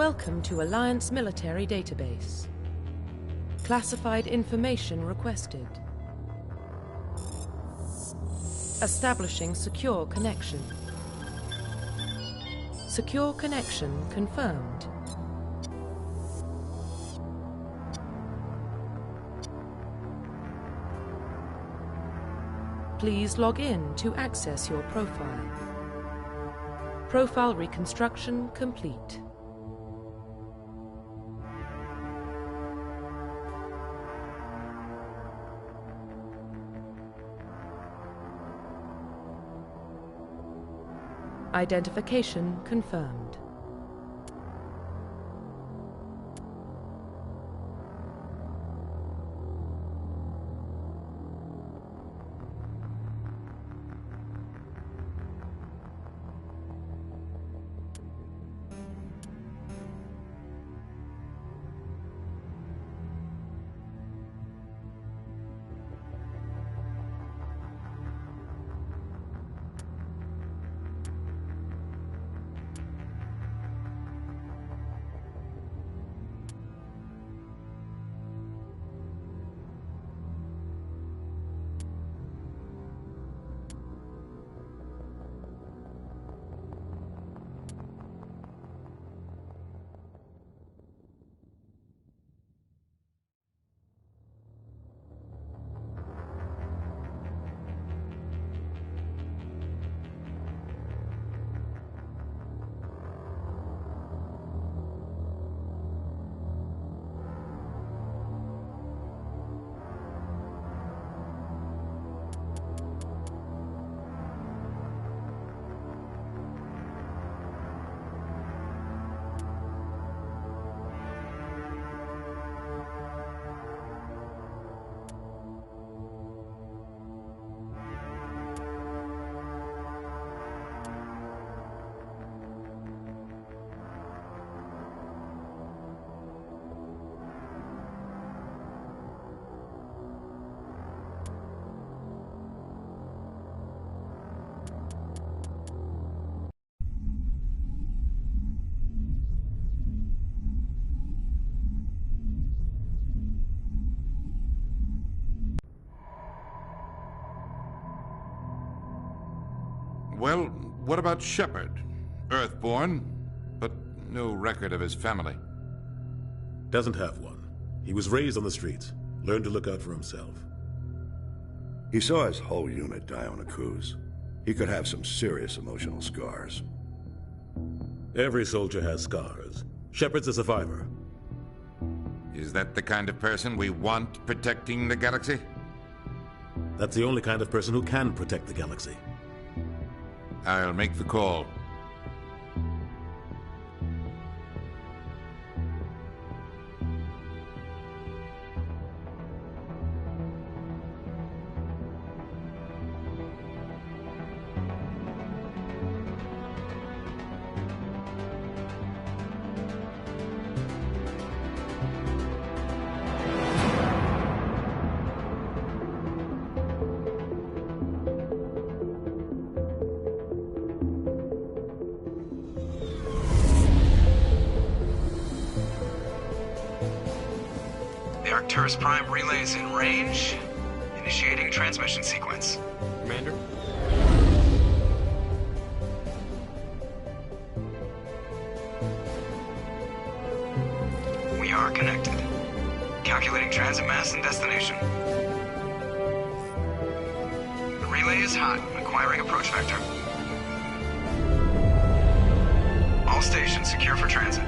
Welcome to Alliance Military Database. Classified information requested. Establishing secure connection. Secure connection confirmed. Please log in to access your profile. Profile reconstruction complete. Identification confirmed. Well, what about Shepard? Earthborn, but no record of his family. Doesn't have one. He was raised on the streets, learned to look out for himself. He saw his whole unit die on a cruise. He could have some serious emotional scars. Every soldier has scars. Shepard's a survivor. Is that the kind of person we want protecting the galaxy? That's the only kind of person who can protect the galaxy. I'll make the call. Arcturus Prime relay is in range. Initiating transmission sequence. Commander? We are connected. Calculating transit mass and destination. The relay is hot. Acquiring approach vector. All stations secure for transit.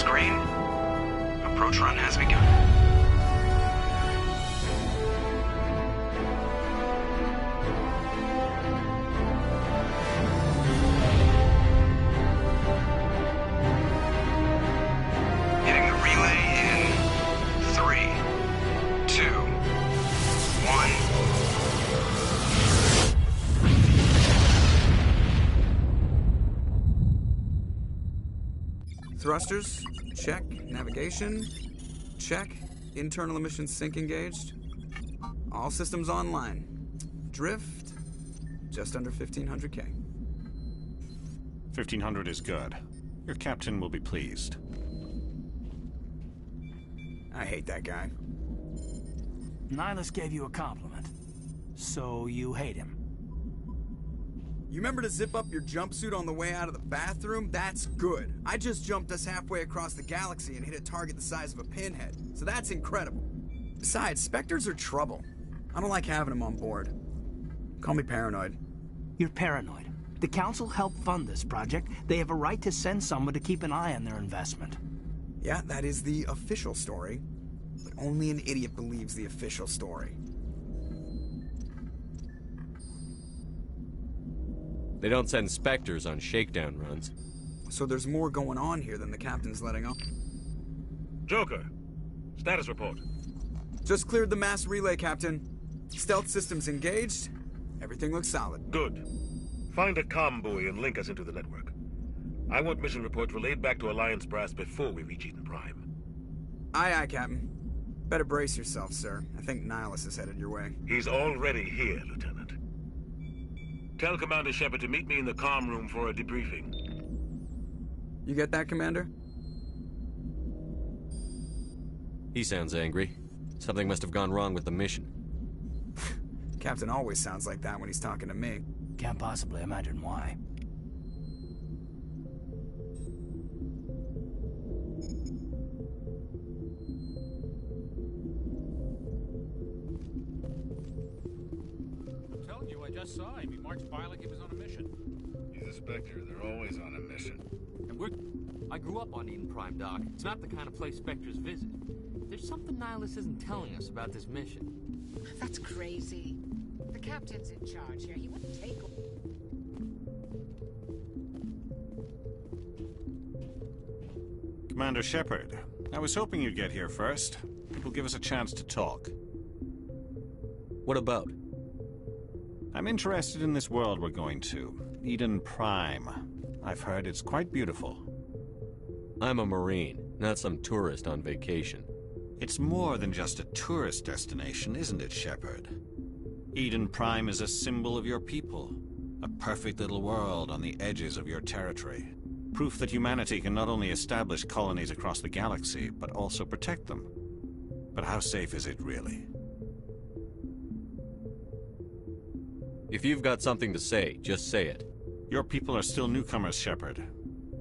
Green. Approach run has begun. Hitting the relay in 3, 2, 1. Thrusters, check. Navigation, check. Internal emissions sync engaged. All systems online. Drift, just under 1,500K. 1,500 is good. Your captain will be pleased. I hate that guy. Nihilus gave you a compliment. So you hate him. You remember to zip up your jumpsuit on the way out of the bathroom? That's good. I just jumped us halfway across the galaxy and hit a target the size of a pinhead. So that's incredible. Besides, Spectres are trouble. I don't like having them on board. Call me paranoid. You're paranoid. The Council helped fund this project. They have a right to send someone to keep an eye on their investment. Yeah, that is the official story. But only an idiot believes the official story. They don't send Spectres on shakedown runs. So there's more going on here than the captain's letting on. Joker, status report. Just cleared the mass relay, Captain. Stealth systems engaged. Everything looks solid. Good. Find a comm buoy and link us into the network. I want mission reports relayed back to Alliance brass before we reach Eden Prime. Aye, aye, Captain. Better brace yourself, sir. I think Nihilus is headed your way. He's already here, Lieutenant. Tell Commander Shepard to meet me in the comm room for a debriefing. You get that, Commander? He sounds angry. Something must have gone wrong with the mission. Captain always sounds like that when he's talking to me. Can't possibly imagine why. I'm telling you, I just saw him. He marched by like he was on a mission. He's a Spectre. They're always on a mission. And I grew up on Eden Prime, Doc. It's not the kind of place Spectres visit. There's something Nihilus isn't telling us about this mission. That's crazy. The captain's in charge here. He wouldn't take... Commander Shepard, I was hoping you'd get here first. It will give us a chance to talk. What about? I'm interested in this world we're going to, Eden Prime. I've heard it's quite beautiful. I'm a Marine, not some tourist on vacation. It's more than just a tourist destination, isn't it, Shepard? Eden Prime is a symbol of your people. A perfect little world on the edges of your territory. Proof that humanity can not only establish colonies across the galaxy, but also protect them. But how safe is it, really? If you've got something to say, just say it. Your people are still newcomers, Shepard.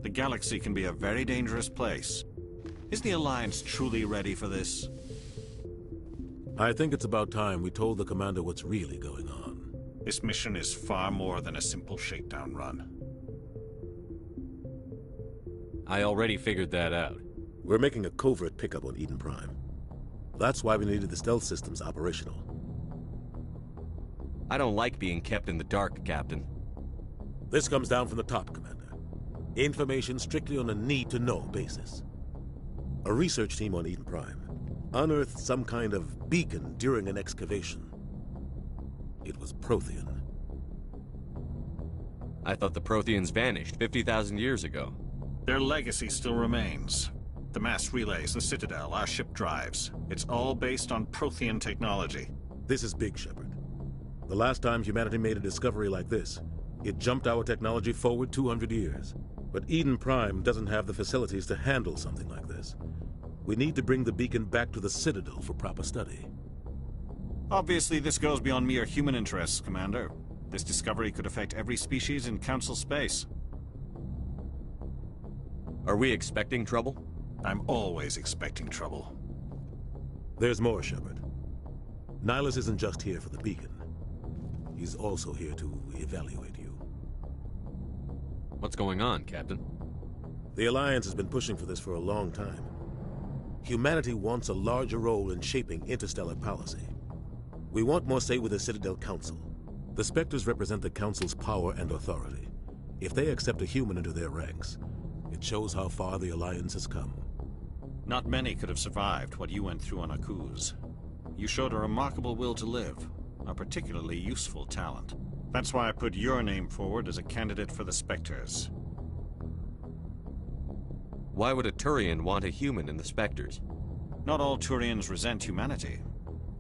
The galaxy can be a very dangerous place. Is the Alliance truly ready for this? I think it's about time we told the Commander what's really going on. This mission is far more than a simple shakedown run. I already figured that out. We're making a covert pickup on Eden Prime. That's why we needed the stealth systems operational. I don't like being kept in the dark, Captain. This comes down from the top, Commander. Information strictly on a need-to-know basis. A research team on Eden Prime unearthed some kind of beacon during an excavation. It was Prothean. I thought the Protheans vanished 50,000 years ago. Their legacy still remains. The mass relays, the Citadel, our ship drives. It's all based on Prothean technology. This is big, Shepard. The last time humanity made a discovery like this, it jumped our technology forward 200 years. But Eden Prime doesn't have the facilities to handle something like this. We need to bring the beacon back to the Citadel for proper study. Obviously, this goes beyond mere human interests, Commander. This discovery could affect every species in Council space. Are we expecting trouble? I'm always expecting trouble. There's more, Shepard. Nihilus isn't just here for the beacon. He's also here to evaluate you. What's going on, Captain? The Alliance has been pushing for this for a long time. Humanity wants a larger role in shaping interstellar policy. We want more say with the Citadel Council. The Spectres represent the Council's power and authority. If they accept a human into their ranks, it shows how far the Alliance has come. Not many could have survived what you went through on Akuz. You showed a remarkable will to live, a particularly useful talent. That's why I put your name forward as a candidate for the Spectres. Why would a Turian want a human in the Spectres? Not all Turians resent humanity.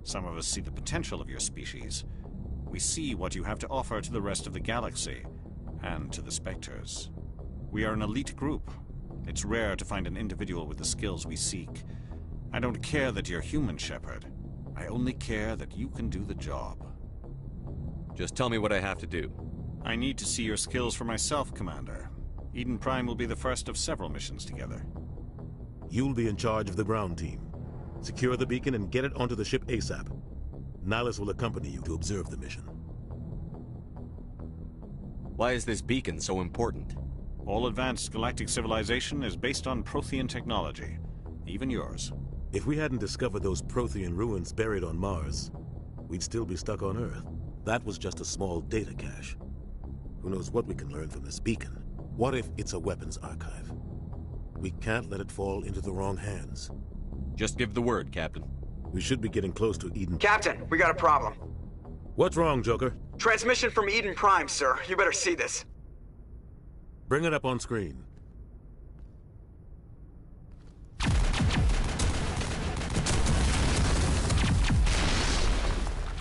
Some of us see the potential of your species. We see what you have to offer to the rest of the galaxy, and to the Spectres. We are an elite group. It's rare to find an individual with the skills we seek. I don't care that you're human, Shepard. I only care that you can do the job. Just tell me what I have to do. I need to see your skills for myself, Commander. Eden Prime will be the first of several missions together. You'll be in charge of the ground team. Secure the beacon and get it onto the ship ASAP. Nihilus will accompany you to observe the mission. Why is this beacon so important? All advanced galactic civilization is based on Prothean technology. Even yours. If we hadn't discovered those Prothean ruins buried on Mars, we'd still be stuck on Earth. That was just a small data cache. Who knows what we can learn from this beacon? What if it's a weapons archive? We can't let it fall into the wrong hands. Just give the word, Captain. We should be getting close to Eden. Captain, we got a problem. What's wrong, Joker? Transmission from Eden Prime, sir. You better see this. Bring it up on screen.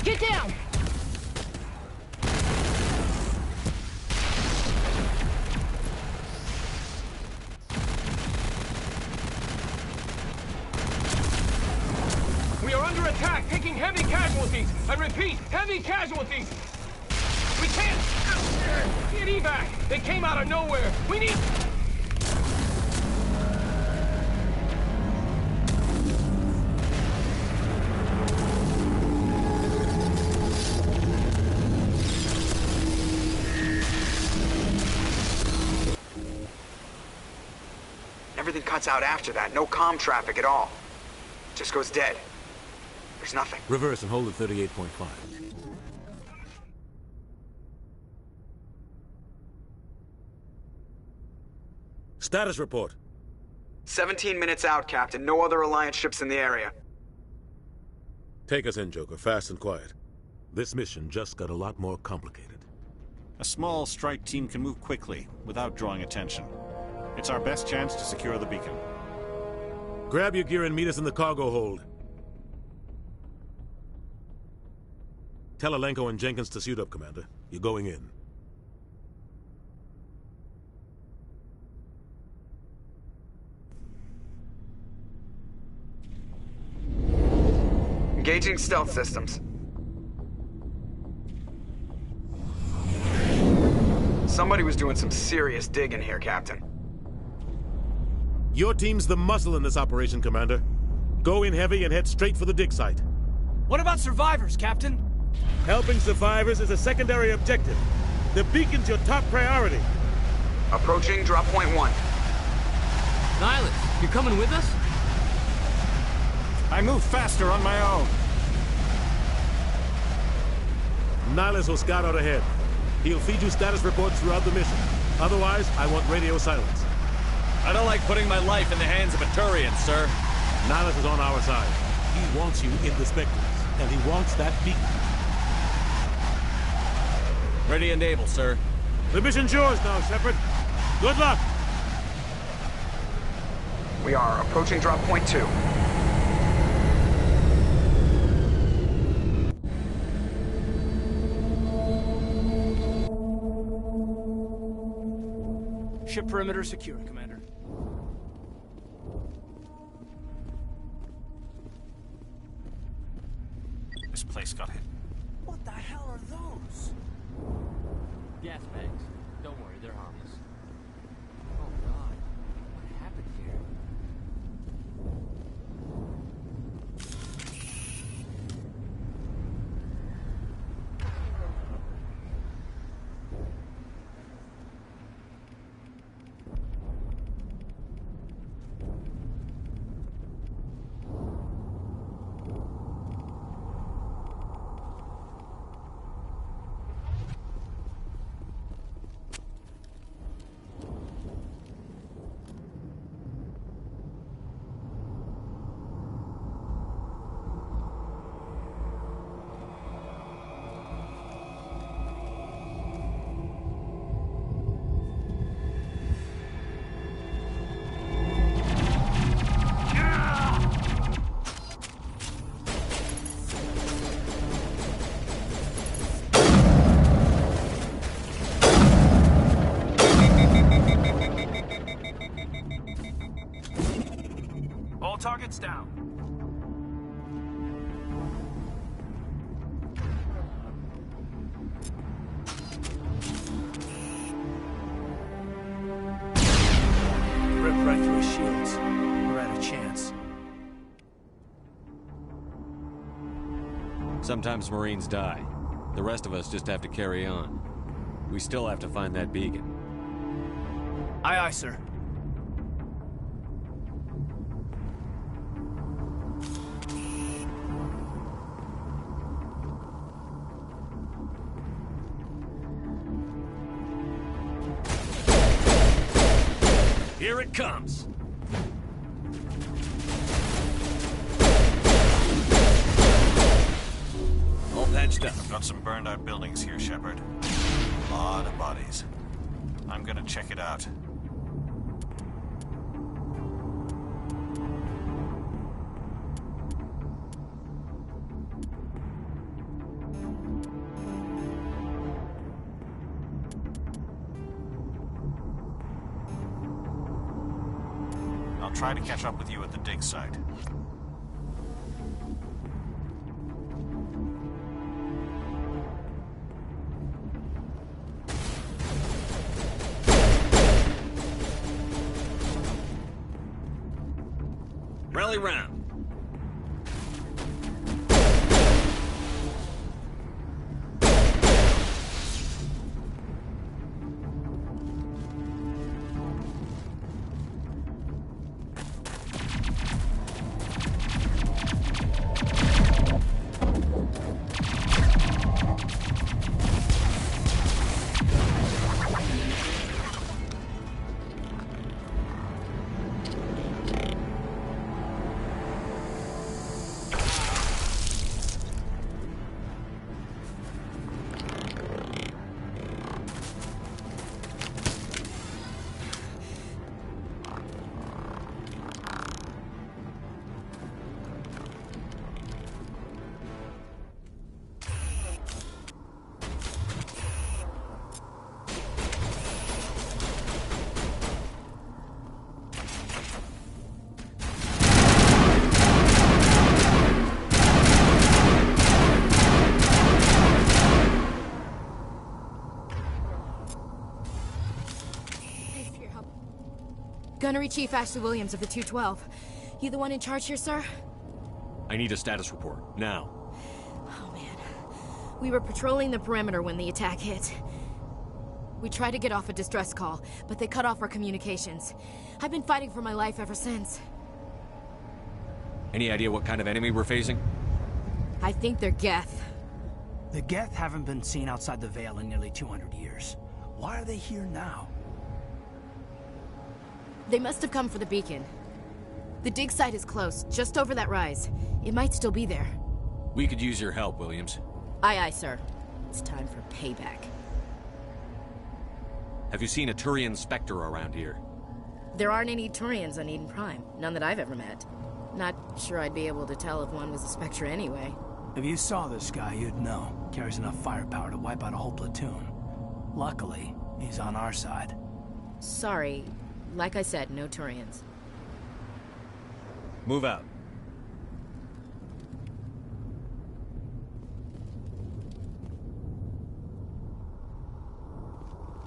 Get down! We are under attack, taking heavy casualties. I repeat, heavy casualties. We can't get evac. They came out of nowhere. We need... Everything cuts out after that. No comm traffic at all. Just goes dead. There's nothing. Reverse and hold at 38.5. Status report. 17 minutes out, Captain. No other Alliance ships in the area. Take us in, Joker. Fast and quiet. This mission just got a lot more complicated. A small strike team can move quickly, without drawing attention. It's our best chance to secure the beacon. Grab your gear and meet us in the cargo hold. Tell Alenko and Jenkins to suit up, Commander. You're going in. Engaging stealth systems. Somebody was doing some serious digging here, Captain. Your team's the muscle in this operation, Commander. Go in heavy and head straight for the dig site. What about survivors, Captain? Helping survivors is a secondary objective. The beacon's your top priority. Approaching drop point 1. Nihilus, you coming with us? I move faster on my own. Nihilus will scout out ahead. He'll feed you status reports throughout the mission. Otherwise, I want radio silence. I don't like putting my life in the hands of a Turian, sir. Nihilus is on our side. He wants you in the Spectres, and he wants that beacon. Ready and able, sir. The mission's yours now, Shepard. Good luck! We are approaching drop point 2. Ship perimeter secure, Commander. This place got hit. What the hell are those? Gas bags. Don't worry, they're harmless. Oh God, what happened here? shields. We're at a chance. Sometimes Marines die. The rest of us just have to carry on. We still have to find that beacon. Aye, aye, sir. Here it comes! All patched up. I've got some burned out buildings here, Shepard. A lot of bodies. I'm gonna check it out. I'll try to catch up with you at the dig site. Rally round. Gunnery Chief Ashley Williams of the 212. You the one in charge here, sir? I need a status report, now. Oh, man. We were patrolling the perimeter when the attack hit. We tried to get off a distress call, but they cut off our communications. I've been fighting for my life ever since. Any idea what kind of enemy we're facing? I think they're Geth. The Geth haven't been seen outside the Veil in nearly 200 years. Why are they here now? They must have come for the beacon. The dig site is close, just over that rise. It might still be there. We could use your help, Williams. Aye, aye, sir. It's time for payback. Have you seen a Turian Spectre around here? There aren't any Turians on Eden Prime. None that I've ever met. Not sure I'd be able to tell if one was a Spectre anyway. If you saw this guy, you'd know. Carries enough firepower to wipe out a whole platoon. Luckily, he's on our side. Sorry. Like I said, no Turians. Move out.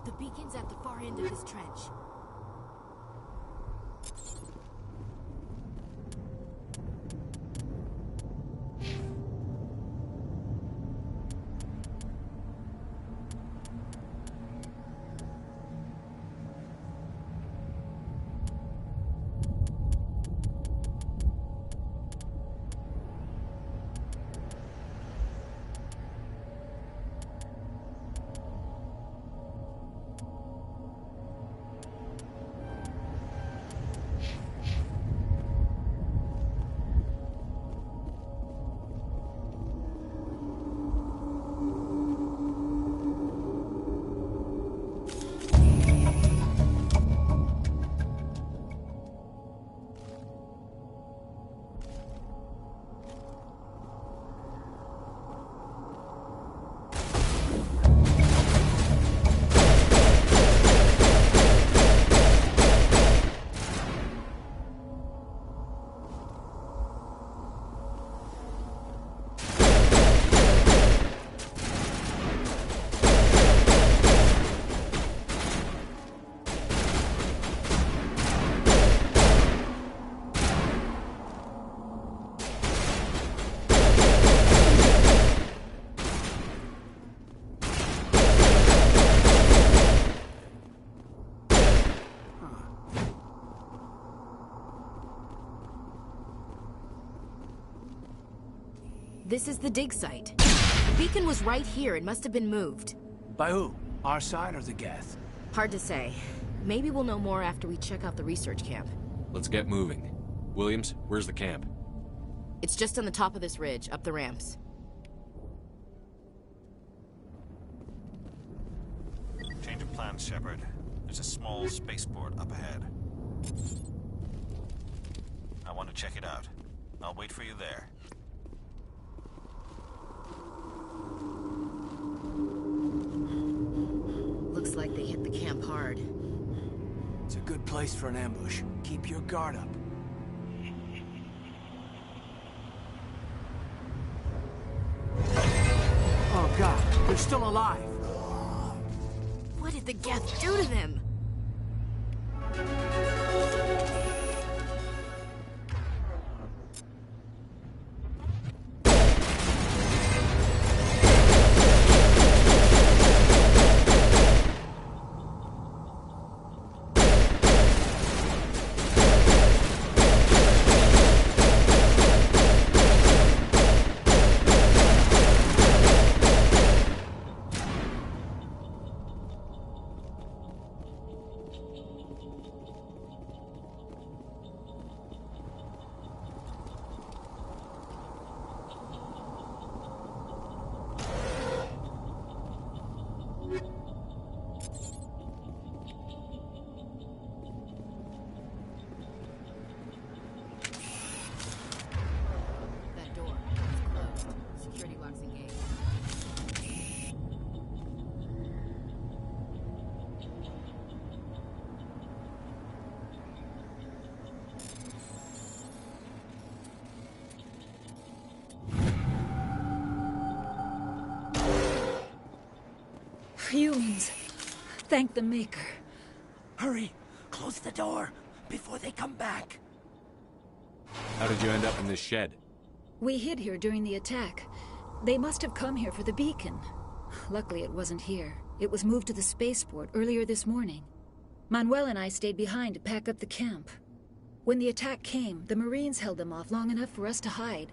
The beacon's at the far end of this trench. This is the dig site. The beacon was right here. It must have been moved. By who? Our side or the Geth? Hard to say. Maybe we'll know more after we check out the research camp. Let's get moving. Williams, where's the camp? It's just on the top of this ridge, up the ramps. Change of plans, Shepard. There's a small spaceport up ahead. I want to check it out. I'll wait for you there. Looks like they hit the camp hard. It's a good place for an ambush. Keep your guard up. Oh god, they're still alive! What did the Geth do to them? Humans. Thank the Maker. Hurry! Close the door before they come back. How did you end up in this shed? We hid here during the attack. They must have come here for the beacon. Luckily, it wasn't here. It was moved to the spaceport earlier this morning. Manuel and I stayed behind to pack up the camp. When the attack came, the Marines held them off long enough for us to hide.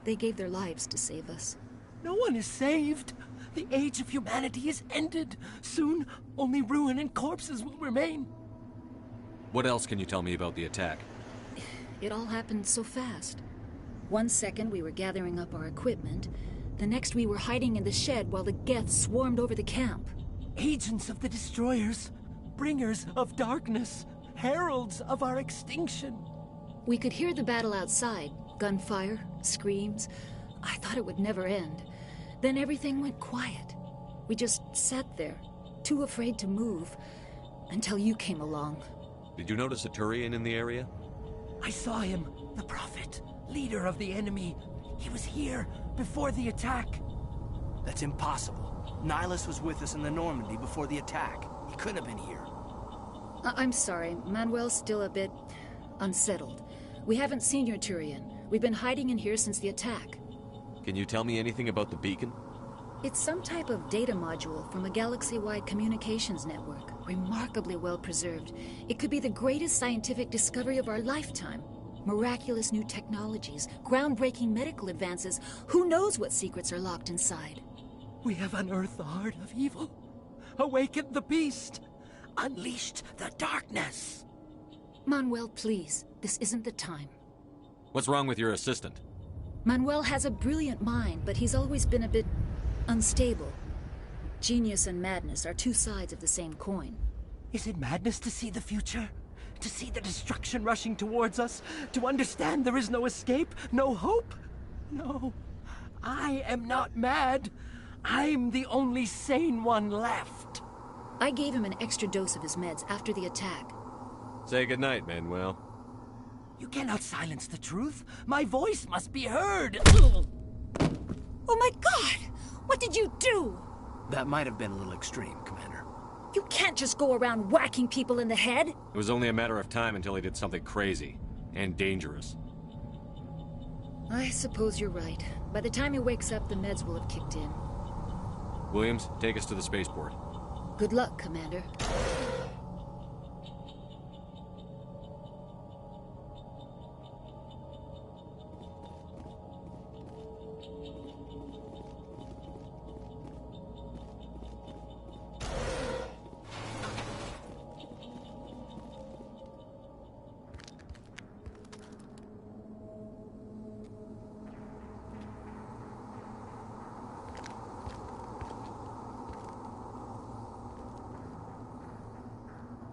They gave their lives to save us. No one is saved. The age of humanity is ended. Soon, only ruin and corpses will remain. What else can you tell me about the attack? It all happened so fast. 1 second we were gathering up our equipment. The next we were hiding in the shed while the Geth swarmed over the camp. Agents of the Destroyers. Bringers of darkness. Heralds of our extinction. We could hear the battle outside. Gunfire, screams. I thought it would never end. Then everything went quiet. We just sat there, too afraid to move, until you came along. Did you notice a Turian in the area? I saw him, the Prophet, leader of the enemy. He was here before the attack. That's impossible. Nihilus was with us in the Normandy before the attack. He couldn't have been here. I'm sorry. Manuel's still a bit unsettled. We haven't seen your Turian. We've been hiding in here since the attack. Can you tell me anything about the beacon? It's some type of data module from a galaxy-wide communications network. Remarkably well preserved. It could be the greatest scientific discovery of our lifetime. Miraculous new technologies, groundbreaking medical advances. Who knows what secrets are locked inside? We have unearthed the heart of evil. Awakened the beast. Unleashed the darkness. Manuel, please. This isn't the time. What's wrong with your assistant? Manuel has a brilliant mind, but he's always been a bit unstable. Genius and madness are two sides of the same coin. Is it madness to see the future? To see the destruction rushing towards us? To understand there is no escape? No hope? No. I am not mad. I'm the only sane one left. I gave him an extra dose of his meds after the attack. Say goodnight, Manuel. You cannot silence the truth. My voice must be heard. Oh my God! What did you do? That might have been a little extreme, Commander. You can't just go around whacking people in the head. It was only a matter of time until he did something crazy and dangerous. I suppose you're right. By the time he wakes up, the meds will have kicked in. Williams, take us to the spaceport. Good luck, Commander.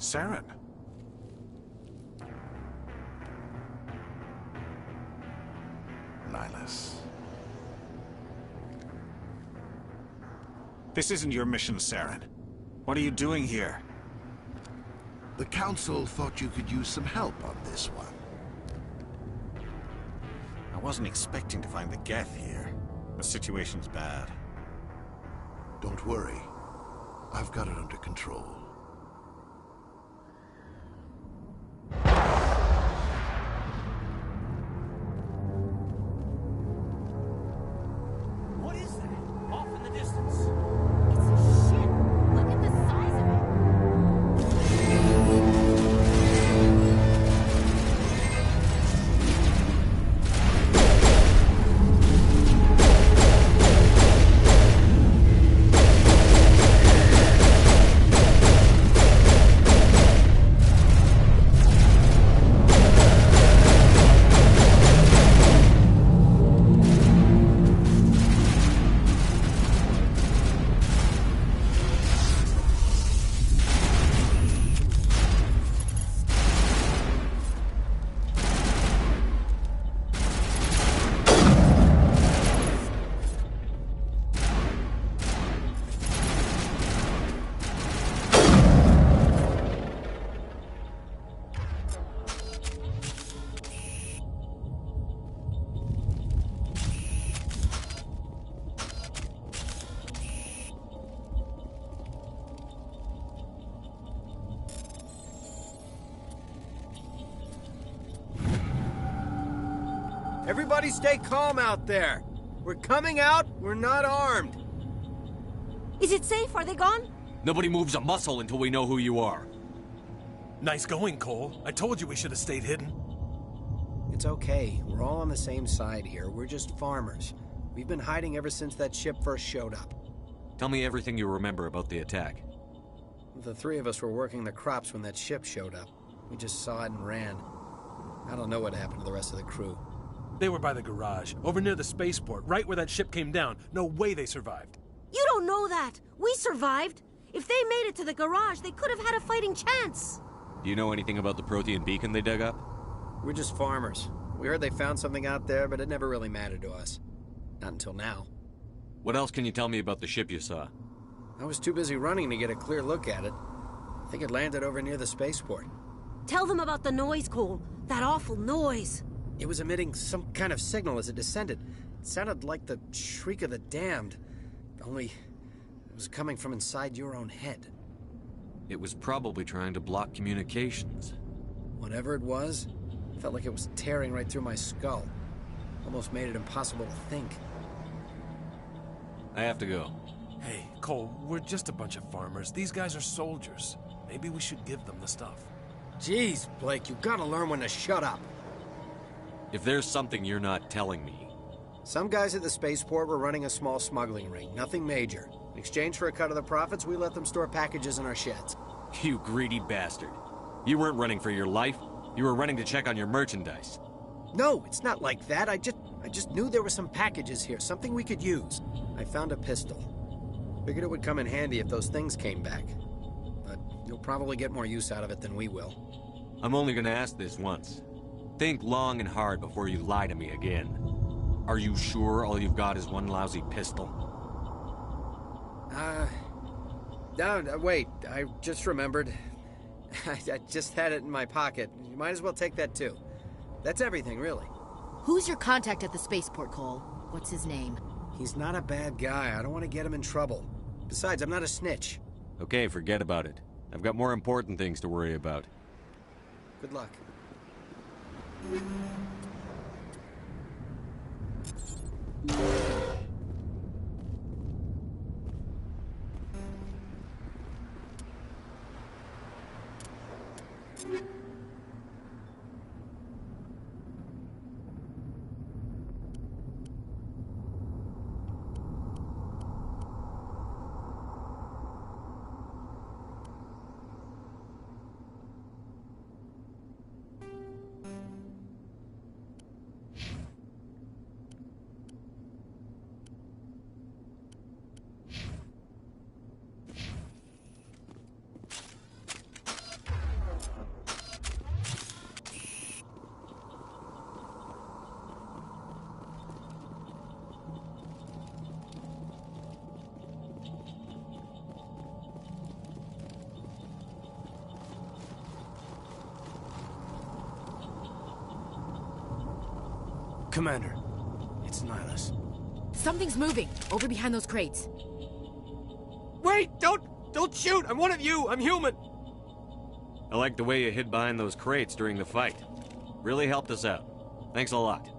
Saren. Nihilus. This isn't your mission, Saren. What are you doing here? The Council thought you could use some help on this one. I wasn't expecting to find the Geth here. The situation's bad. Don't worry. I've got it under control. What is that? Off in the distance. It's a ship. Look at the size of it. Everybody stay calm out there. We're coming out, we're not armed. Is it safe? Are they gone? Nobody moves a muscle until we know who you are. Nice going, Cole. I told you we should have stayed hidden. It's okay. We're all on the same side here. We're just farmers. We've been hiding ever since that ship first showed up. Tell me everything you remember about the attack. The three of us were working the crops when that ship showed up. We just saw it and ran. I don't know what happened to the rest of the crew. They were by the garage, over near the spaceport, right where that ship came down. No way they survived. You don't know that. We survived. If they made it to the garage, they could have had a fighting chance. Do you know anything about the Prothean beacon they dug up? We're just farmers. We heard they found something out there, but it never really mattered to us. Not until now. What else can you tell me about the ship you saw? I was too busy running to get a clear look at it. I think it landed over near the spaceport. Tell them about the noise, Cole. That awful noise. It was emitting some kind of signal as it descended. It sounded like the shriek of the damned. Only it was coming from inside your own head. It was probably trying to block communications. Whatever it was, felt like it was tearing right through my skull. Almost made it impossible to think. I have to go. Hey, Cole, we're just a bunch of farmers. These guys are soldiers. Maybe we should give them the stuff. Jeez, Blake, you gotta learn when to shut up. If there's something you're not telling me... Some guys at the spaceport were running a small smuggling ring, nothing major. In exchange for a cut of the profits, we let them store packages in our sheds. You greedy bastard. You weren't running for your life. You were running to check on your merchandise. No, it's not like that. I just knew there were some packages here, something we could use. I found a pistol. Figured it would come in handy if those things came back. But you'll probably get more use out of it than we will. I'm only gonna ask this once. Think long and hard before you lie to me again. Are you sure all you've got is one lousy pistol? No, wait. I just remembered. I just had it in my pocket. You might as well take that too. That's everything, really. Who's your contact at the spaceport, Cole? What's his name? He's not a bad guy. I don't want to get him in trouble. Besides, I'm not a snitch. Okay, forget about it. I've got more important things to worry about. Good luck. Commander, it's Nihilus. Something's moving, over behind those crates. Wait! Don't shoot! I'm one of you! I'm human! I like the way you hid behind those crates during the fight. Really helped us out. Thanks a lot.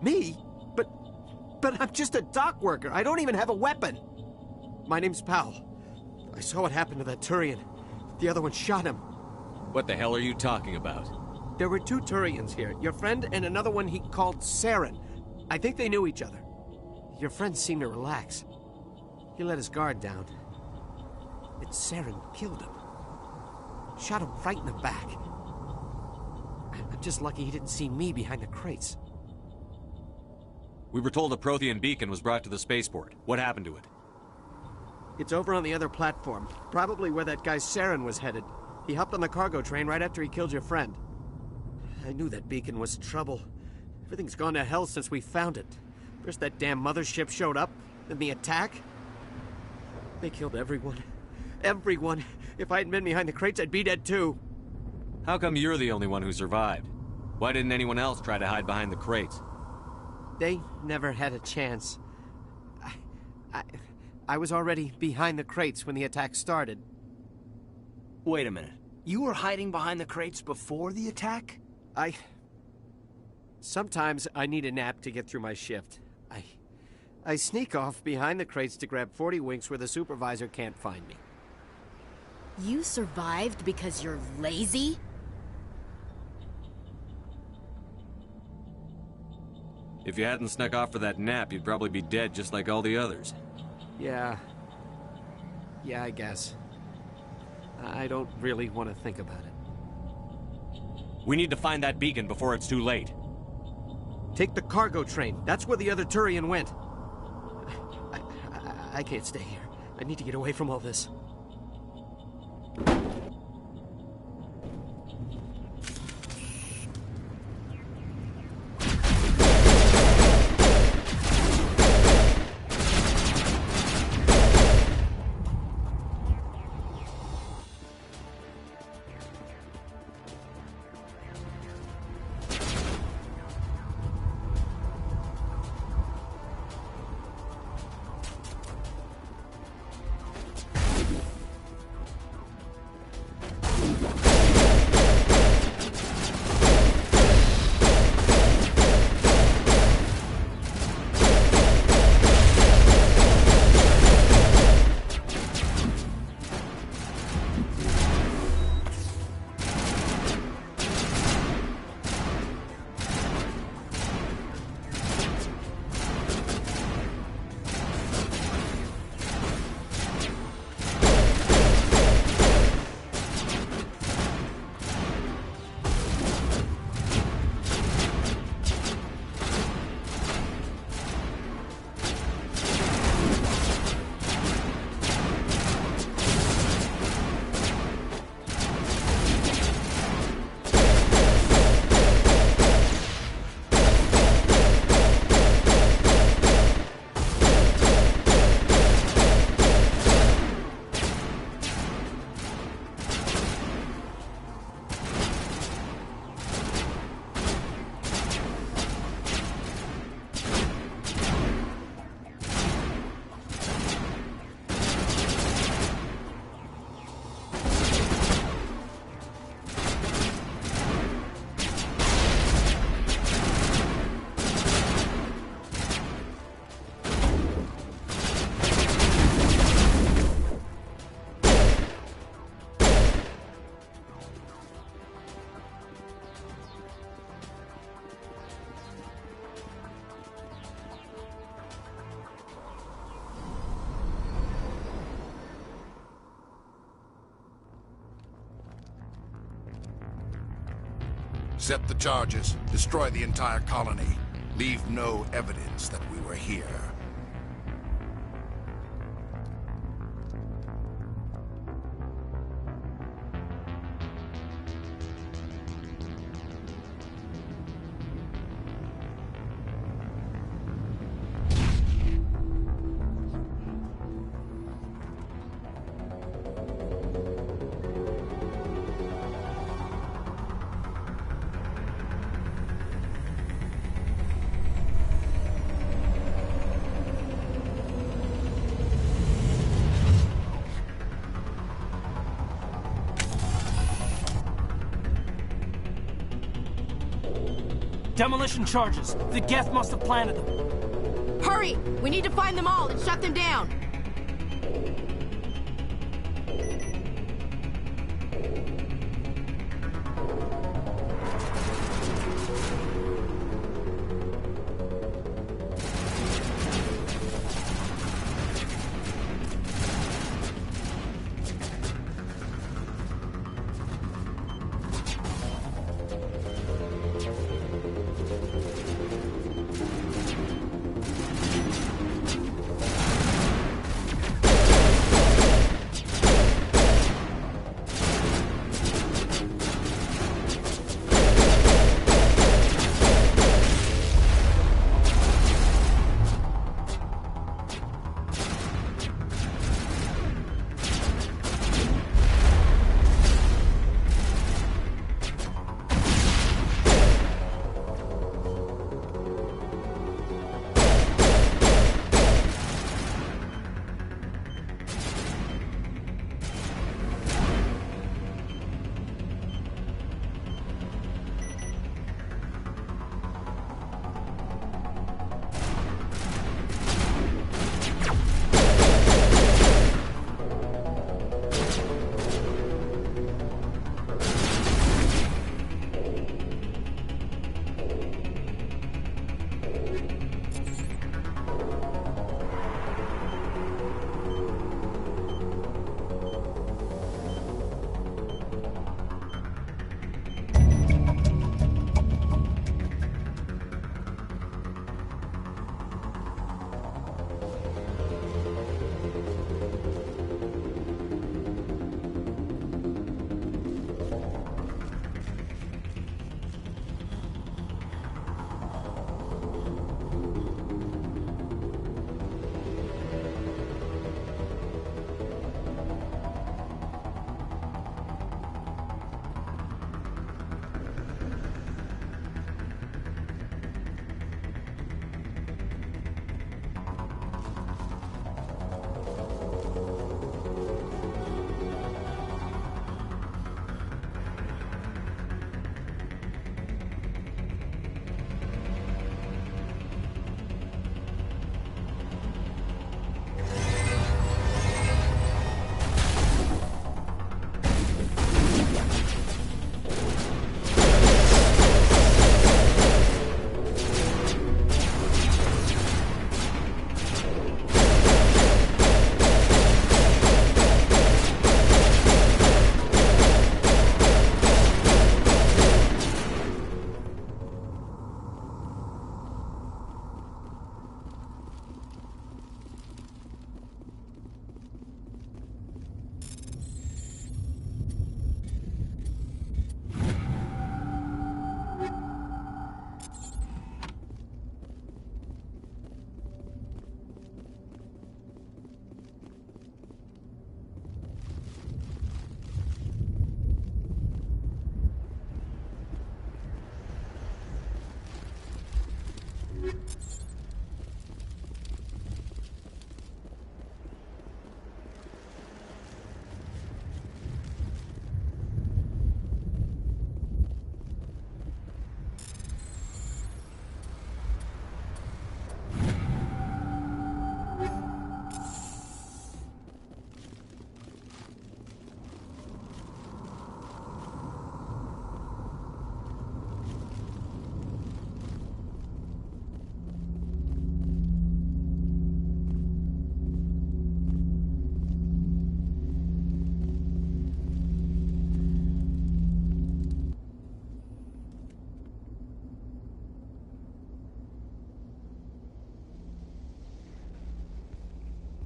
Me? But I'm just a dock worker. I don't even have a weapon. My name's Powell. I saw what happened to that Turian. The other one shot him. What the hell are you talking about? There were 2 Turians here. Your friend and another one he called Saren. I think they knew each other. Your friend seemed to relax. He let his guard down. And Saren killed him. Shot him right in the back. I'm just lucky he didn't see me behind the crates. We were told a Prothean beacon was brought to the spaceport. What happened to it? It's over on the other platform. Probably where that guy Saren was headed. He hopped on the cargo train right after he killed your friend. I knew that beacon was trouble. Everything's gone to hell since we found it. First that damn mothership showed up, then the attack. They killed everyone. Everyone. If I hadn't been behind the crates, I'd be dead too. How come you're the only one who survived? Why didn't anyone else try to hide behind the crates? They never had a chance. I was already behind the crates when the attack started. Wait a minute. You were hiding behind the crates before the attack? Sometimes I need a nap to get through my shift. I sneak off behind the crates to grab 40 winks where the supervisor can't find me. You survived because you're lazy? If you hadn't snuck off for that nap, you'd probably be dead just like all the others. Yeah, I guess. I don't really want to think about it. We need to find that beacon before it's too late. Take the cargo train. That's where the other Turian went. I can't stay here. I need to get away from all this. Set the charges. Destroy the entire colony. Leave no evidence that we were here. Demolition charges. The Geth must have planted them. Hurry! We need to find them all and shut them down!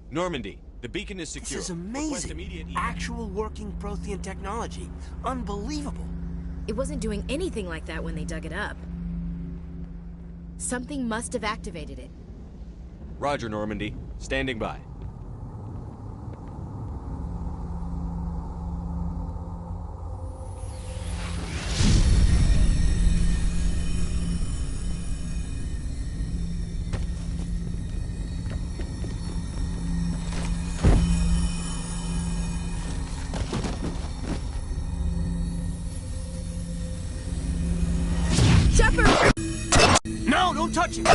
Normandy, the beacon is secure. This is Request amazing. immediate Actual working Prothean technology. Unbelievable. It wasn't doing anything like that when they dug it up. Something must have activated it. Roger, Normandy. Standing by. Shepard! don't touch it!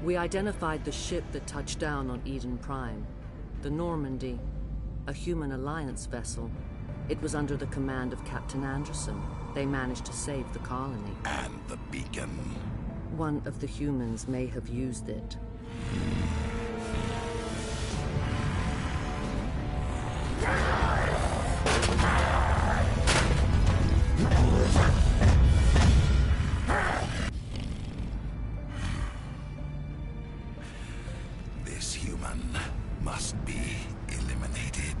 We identified the ship that touched down on Eden Prime. The Normandy, a human alliance vessel. It was under the command of Captain Anderson. They managed to save the colony. And the beacon. One of the humans may have used it. This human must be eliminated.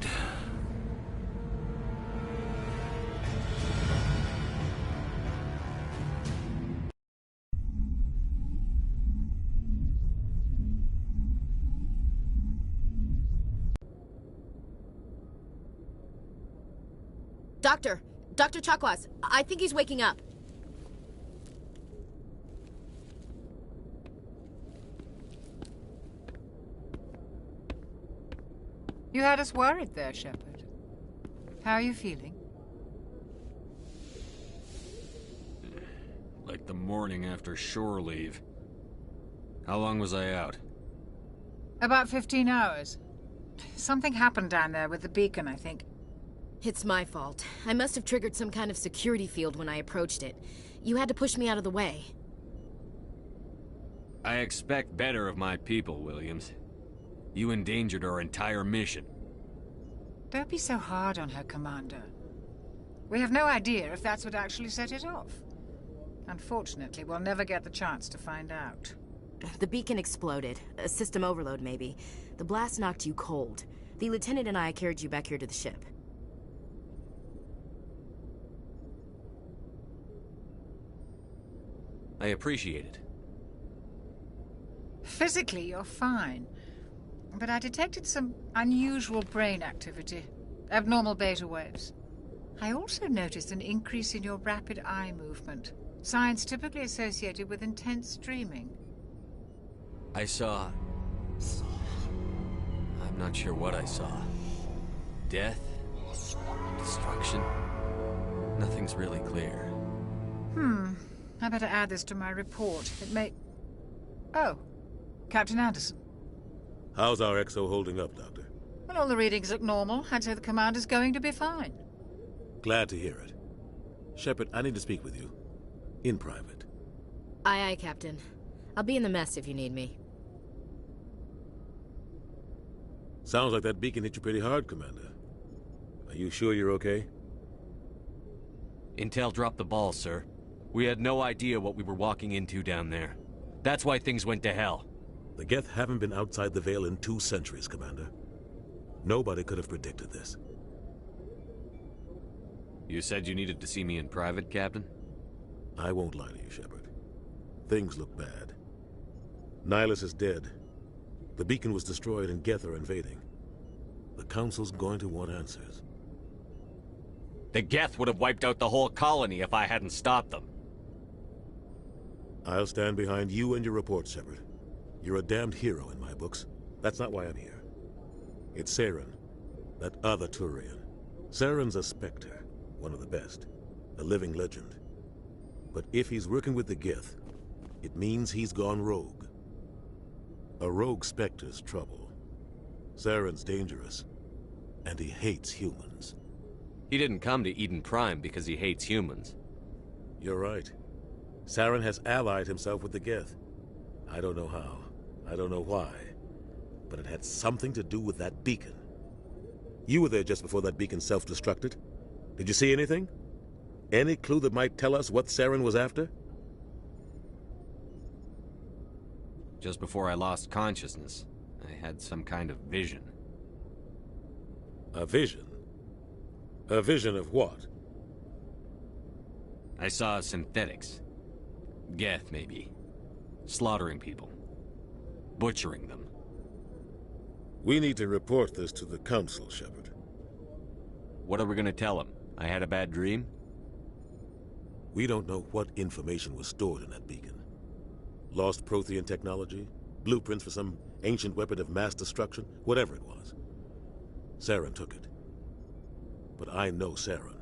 Dr. Chakwas, I think he's waking up. You had us worried there, Shepard. How are you feeling? Like the morning after shore leave. How long was I out? About 15 hours. Something happened down there with the beacon, I think. It's my fault. I must have triggered some kind of security field when I approached it. You had to push me out of the way. I expect better of my people, Williams. You endangered our entire mission. Don't be so hard on her, Commander. We have no idea if that's what actually set it off. Unfortunately, we'll never get the chance to find out. The beacon exploded. A system overload, maybe. The blast knocked you cold. The lieutenant and I carried you back here to the ship. I appreciate it. Physically, you're fine. But I detected some unusual brain activity. Abnormal beta waves. I also noticed an increase in your rapid eye movement. Signs typically associated with intense dreaming. I saw... I'm not sure what I saw. Death? Destruction? Nothing's really clear. I better add this to my report. It may... Oh, Captain Anderson. How's our XO holding up, Doctor? Well, all the readings look normal. I'd say the commander's going to be fine. Glad to hear it. Shepard, I need to speak with you. In private. Aye, aye, Captain. I'll be in the mess if you need me. Sounds like that beacon hit you pretty hard, Commander. Are you sure you're okay? Intel dropped the ball, sir. We had no idea what we were walking into down there. That's why things went to hell. The Geth haven't been outside the Veil in 2 centuries, Commander. Nobody could have predicted this. You said you needed to see me in private, Captain? I won't lie to you, Shepard. Things look bad. Nihilus is dead. The beacon was destroyed and Geth are invading. The Council's going to want answers. The Geth would have wiped out the whole colony if I hadn't stopped them. I'll stand behind you and your report, Shepard. You're a damned hero in my books. That's not why I'm here. It's Saren, that other Turian. Saren's a Spectre, one of the best, a living legend. But if he's working with the Geth, it means he's gone rogue. A rogue Spectre's trouble. Saren's dangerous, and he hates humans. He didn't come to Eden Prime because he hates humans. You're right. Saren has allied himself with the Geth. I don't know how. I don't know why. But it had something to do with that beacon. You were there just before that beacon self-destructed. Did you see anything? Any clue that might tell us what Saren was after? Just before I lost consciousness, I had some kind of vision. A vision? A vision of what? I saw synthetics. Geth, maybe. Slaughtering people. Butchering them. We need to report this to the Council, Shepard. What are we gonna tell them? I had a bad dream? We don't know what information was stored in that beacon. Lost Prothean technology? Blueprints for some ancient weapon of mass destruction? Whatever it was. Saren took it. But I know Saren.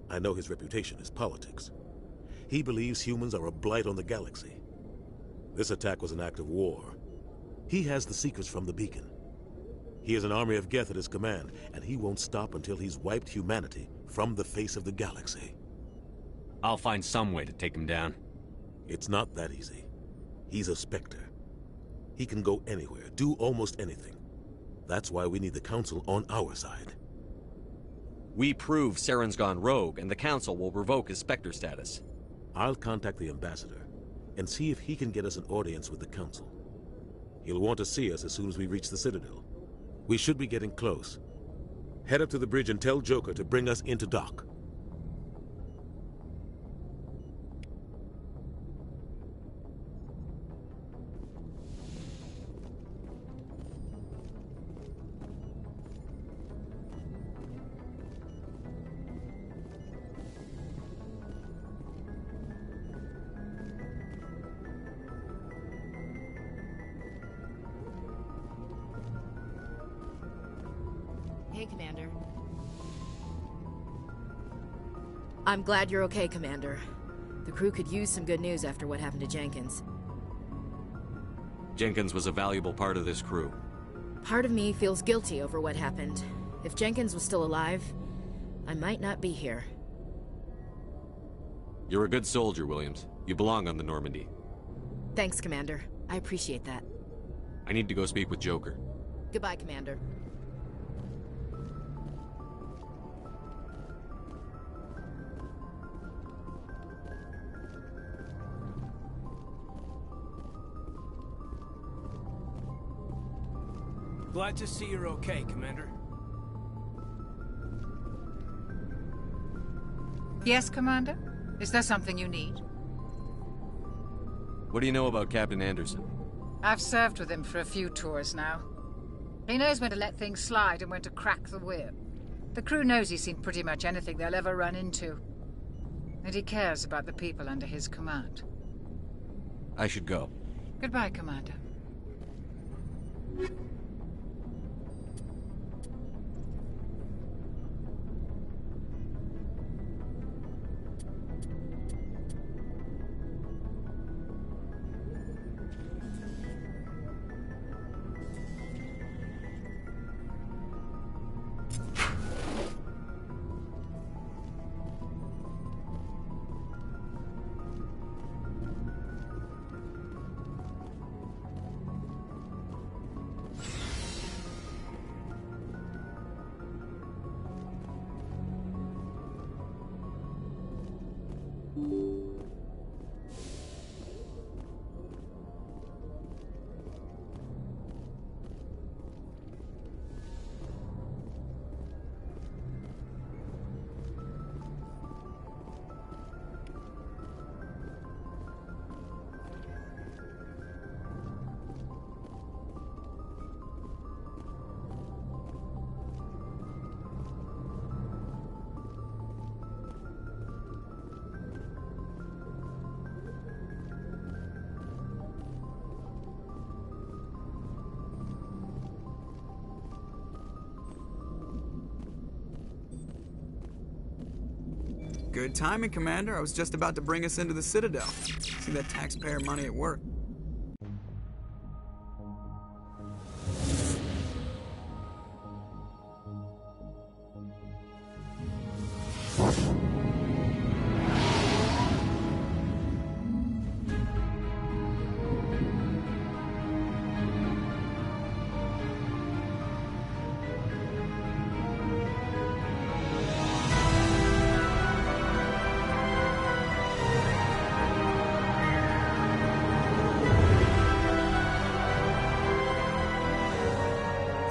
I know his reputation is politics. He believes humans are a blight on the galaxy. This attack was an act of war. He has the secrets from the beacon. He has an army of Geth at his command, and he won't stop until he's wiped humanity from the face of the galaxy. I'll find some way to take him down. It's not that easy. He's a Spectre. He can go anywhere, do almost anything. That's why we need the Council on our side. We prove Saren's gone rogue, and the Council will revoke his Spectre status. I'll contact the Ambassador, and see if he can get us an audience with the Council. He'll want to see us as soon as we reach the Citadel. We should be getting close. Head up to the bridge and tell Joker to bring us into dock. Hey, Commander. I'm glad you're okay, Commander. The crew could use some good news after what happened to Jenkins. Jenkins was a valuable part of this crew. Part of me feels guilty over what happened. If Jenkins was still alive, I might not be here. You're a good soldier, Williams. You belong on the Normandy. Thanks, Commander. I appreciate that. I need to go speak with Joker. Goodbye, Commander. Glad to see you're okay, Commander. Yes, Commander? Is there something you need? What do you know about Captain Anderson? I've served with him for a few tours now. He knows when to let things slide and when to crack the whip. The crew knows he's seen pretty much anything they'll ever run into. And he cares about the people under his command. I should go. Goodbye, Commander. Good timing, Commander. I was just about to bring us into the Citadel. See that taxpayer money at work.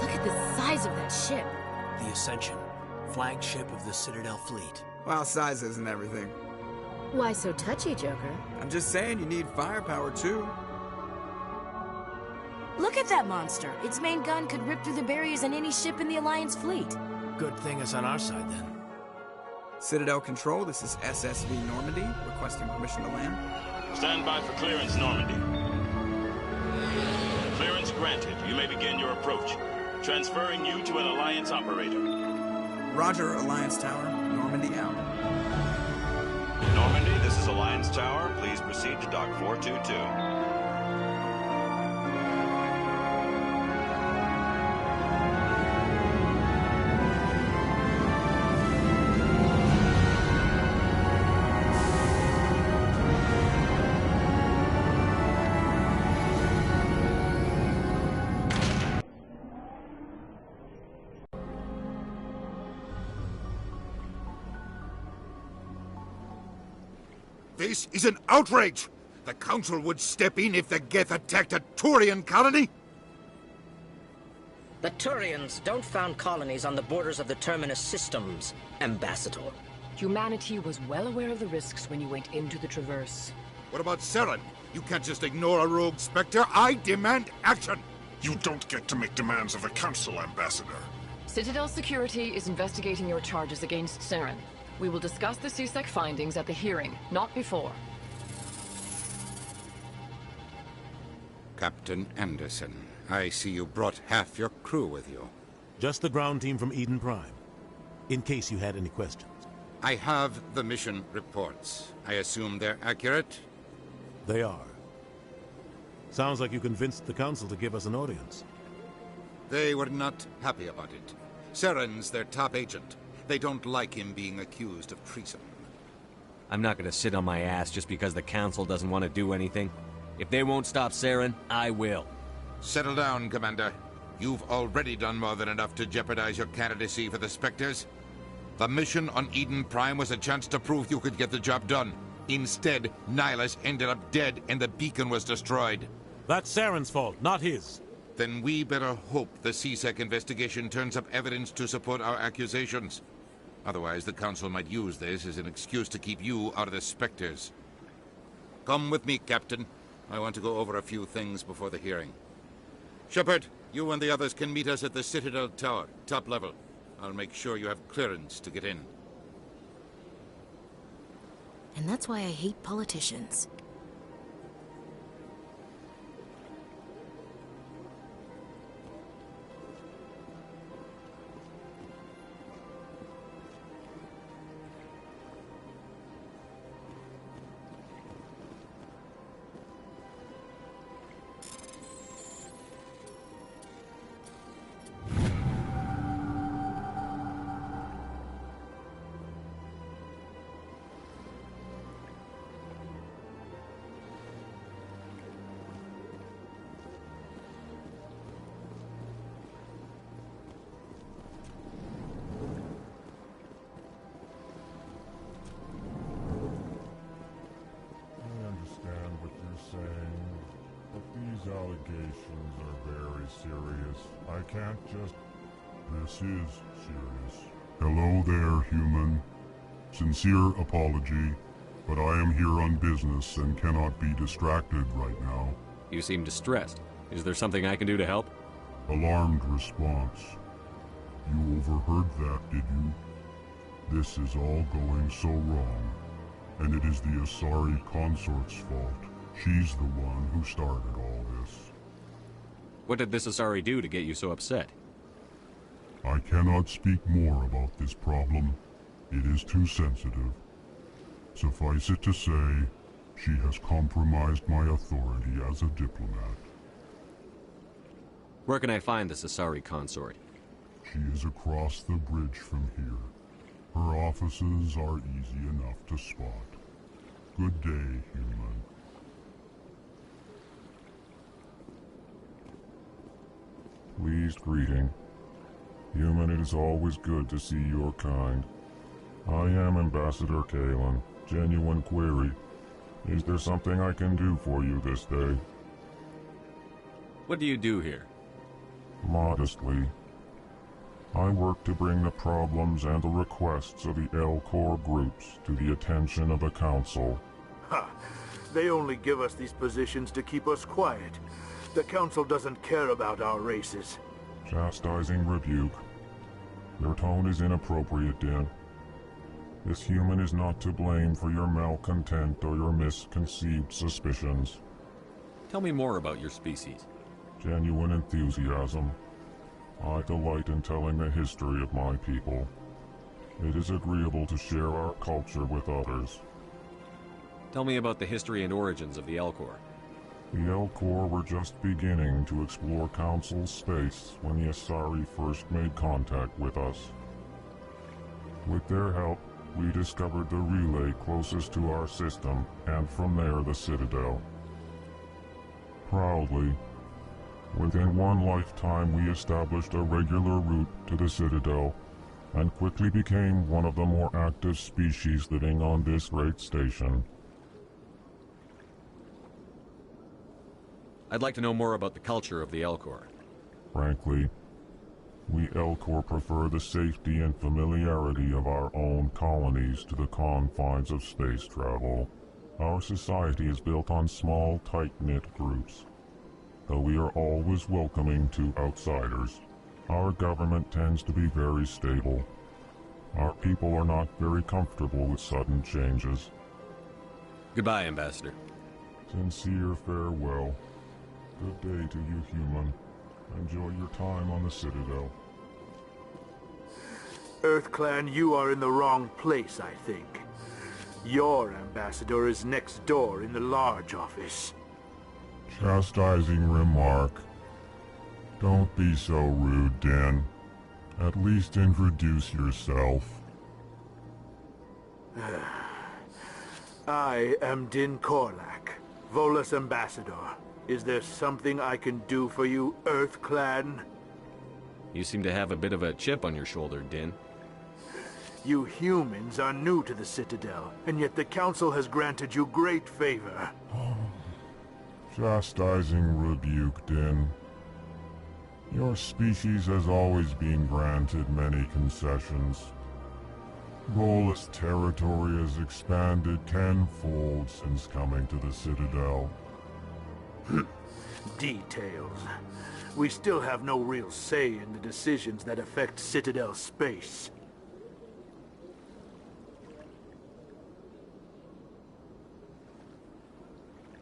Look at the size of that ship. The Ascension. Flagship of the Citadel fleet. Well, size isn't everything. Why so touchy, Joker? I'm just saying you need firepower, too. Look at that monster. Its main gun could rip through the barriers in any ship in the Alliance fleet. Good thing it's on our side, then. Citadel Control, this is SSV Normandy, requesting permission to land. Stand by for clearance, Normandy. Clearance granted. You may begin your approach. Transferring you to an Alliance operator. Roger, Alliance Tower. Normandy out. Normandy, this is Alliance Tower. Please proceed to Dock 422. This is an outrage! The Council would step in if the Geth attacked a Turian colony? The Turians don't found colonies on the borders of the Terminus systems, Ambassador. Humanity was well aware of the risks when you went into the Traverse. What about Saren? You can't just ignore a rogue Spectre. I demand action! You don't get to make demands of the Council, Ambassador. Citadel Security is investigating your charges against Saren. We will discuss the CSEC findings at the hearing, not before. Captain Anderson, I see you brought half your crew with you. Just the ground team from Eden Prime, in case you had any questions. I have the mission reports. I assume they're accurate? They are. Sounds like you convinced the Council to give us an audience. They were not happy about it. Saren's their top agent. They don't like him being accused of treason. I'm not gonna sit on my ass just because the Council doesn't want to do anything. If they won't stop Saren, I will. Settle down, Commander. You've already done more than enough to jeopardize your candidacy for the Spectres. The mission on Eden Prime was a chance to prove you could get the job done. Instead, Nihilus ended up dead and the beacon was destroyed. That's Saren's fault, not his. Then we better hope the CSEC investigation turns up evidence to support our accusations. Otherwise, the Council might use this as an excuse to keep you out of the Spectres. Come with me, Captain. I want to go over a few things before the hearing. Shepard, you and the others can meet us at the Citadel Tower, top level. I'll make sure you have clearance to get in. And that's why I hate politicians. Allegations are very serious. I can't just... This is serious. Hello there, human. Sincere apology, but I am here on business and cannot be distracted right now. You seem distressed. Is there something I can do to help? Alarmed response. You overheard that, did you? This is all going so wrong, and it is the Asari consort's fault. She's the one who started all this. What did this Asari do to get you so upset? I cannot speak more about this problem. It is too sensitive. Suffice it to say, she has compromised my authority as a diplomat. Where can I find this Asari consort? She is across the bridge from here. Her offices are easy enough to spot. Good day, human. Pleased greeting. Human, it is always good to see your kind. I am Ambassador Kalen. Genuine query. Is there something I can do for you this day? What do you do here? Modestly. I work to bring the problems and the requests of the L-Corps groups to the attention of the Council. Ha! They only give us these positions to keep us quiet. The Council doesn't care about our races. Chastising rebuke. Your tone is inappropriate, Din. This human is not to blame for your malcontent or your misconceived suspicions. Tell me more about your species. Genuine enthusiasm. I delight in telling the history of my people. It is agreeable to share our culture with others. Tell me about the history and origins of the L-Corps. The L-Corps were just beginning to explore Council space when the Asari first made contact with us. With their help, we discovered the relay closest to our system, and from there the Citadel. Proudly, within one lifetime we established a regular route to the Citadel, and quickly became one of the more active species living on this great station. I'd like to know more about the culture of the L-Corps. Frankly, we L-Corps prefer the safety and familiarity of our own colonies to the confines of space travel. Our society is built on small, tight-knit groups, though we are always welcoming to outsiders. Our government tends to be very stable. Our people are not very comfortable with sudden changes. Goodbye, Ambassador. Sincere farewell. Good day to you, human. Enjoy your time on the Citadel. EarthClan, you are in the wrong place, I think. Your ambassador is next door in the large office. Chastising remark. Don't be so rude, Din. At least introduce yourself. I am Din Korlak, Volus ambassador. Is there something I can do for you, EarthClan? You seem to have a bit of a chip on your shoulder, Din. You humans are new to the Citadel, and yet the Council has granted you great favor. Chastising rebuke, Din. Your species has always been granted many concessions. Volus territory has expanded tenfold since coming to the Citadel. Details. We still have no real say in the decisions that affect Citadel space.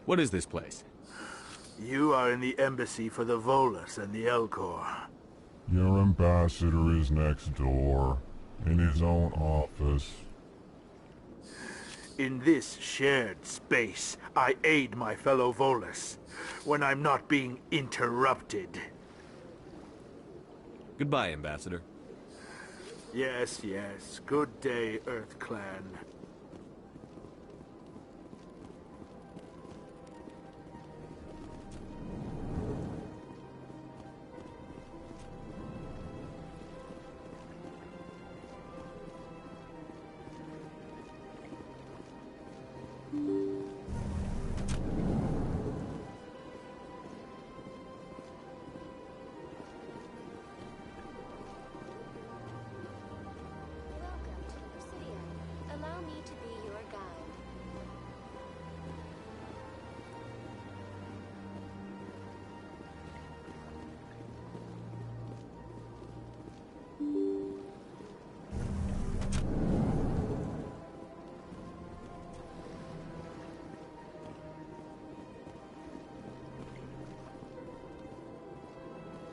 What is this place? You are in the embassy for the Volus and the L-Corps. Your ambassador is next door, in his own office. In this shared space, I aid my fellow Volus, when I'm not being interrupted. Goodbye, Ambassador. Yes, yes. Good day, EarthClan. Allow me to be your guide.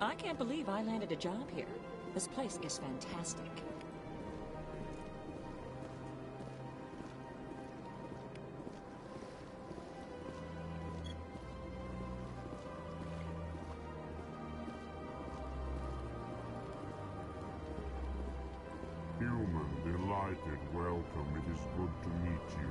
I can't believe I landed a job here. This place is fantastic. Human, delighted, welcome. It is good to meet you.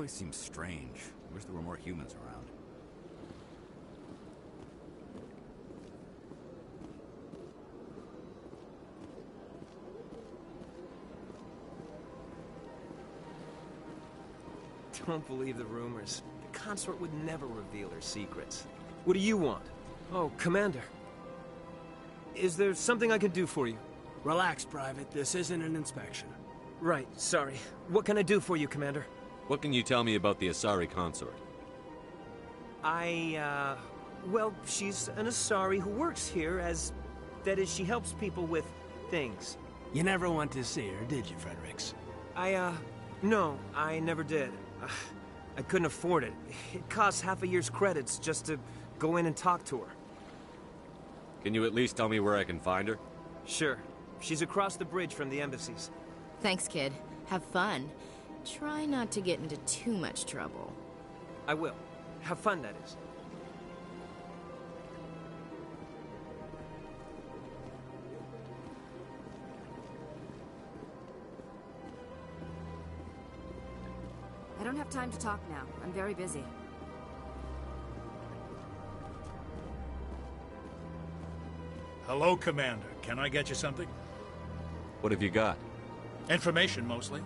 place seems strange. I wish there were more humans around. Don't believe the rumors. The consort would never reveal her secrets. What do you want? Oh, Commander. Is there something I can do for you? Relax, Private. This isn't an inspection. Right, sorry. What can I do for you, Commander? What can you tell me about the Asari consort? Well, she's an Asari who works here as... That is, she helps people with things. You never went to see her, did you, Fredericks? No, I never did. I couldn't afford it. It costs half a year's credits just to go in and talk to her. Can you at least tell me where I can find her? Sure. She's across the bridge from the embassies. Thanks, kid. Have fun. Try not to get into too much trouble. I will. Have fun, that is. I don't have time to talk now. I'm very busy. Hello, Commander. Can I get you something? What have you got? Information, mostly.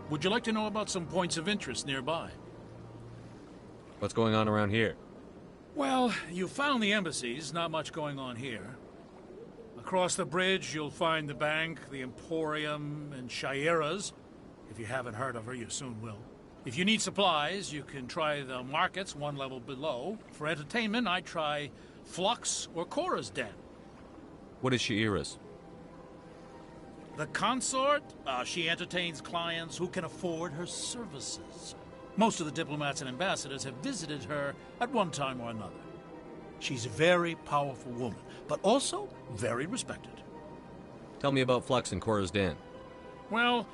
Would you like to know about some points of interest nearby? What's going on around here? Well, you found the embassies. Not much going on here. Across the bridge, you'll find the bank, the Emporium, and Shaira's. If you haven't heard of her, you soon will. If you need supplies, you can try the markets one level below. For entertainment, I'd try Flux or Cora's Den. What is Shaira's? The consort? She entertains clients who can afford her services. Most of the diplomats and ambassadors have visited her at one time or another. She's a very powerful woman, but also very respected. Tell me about Flux and Cora's Den. Well,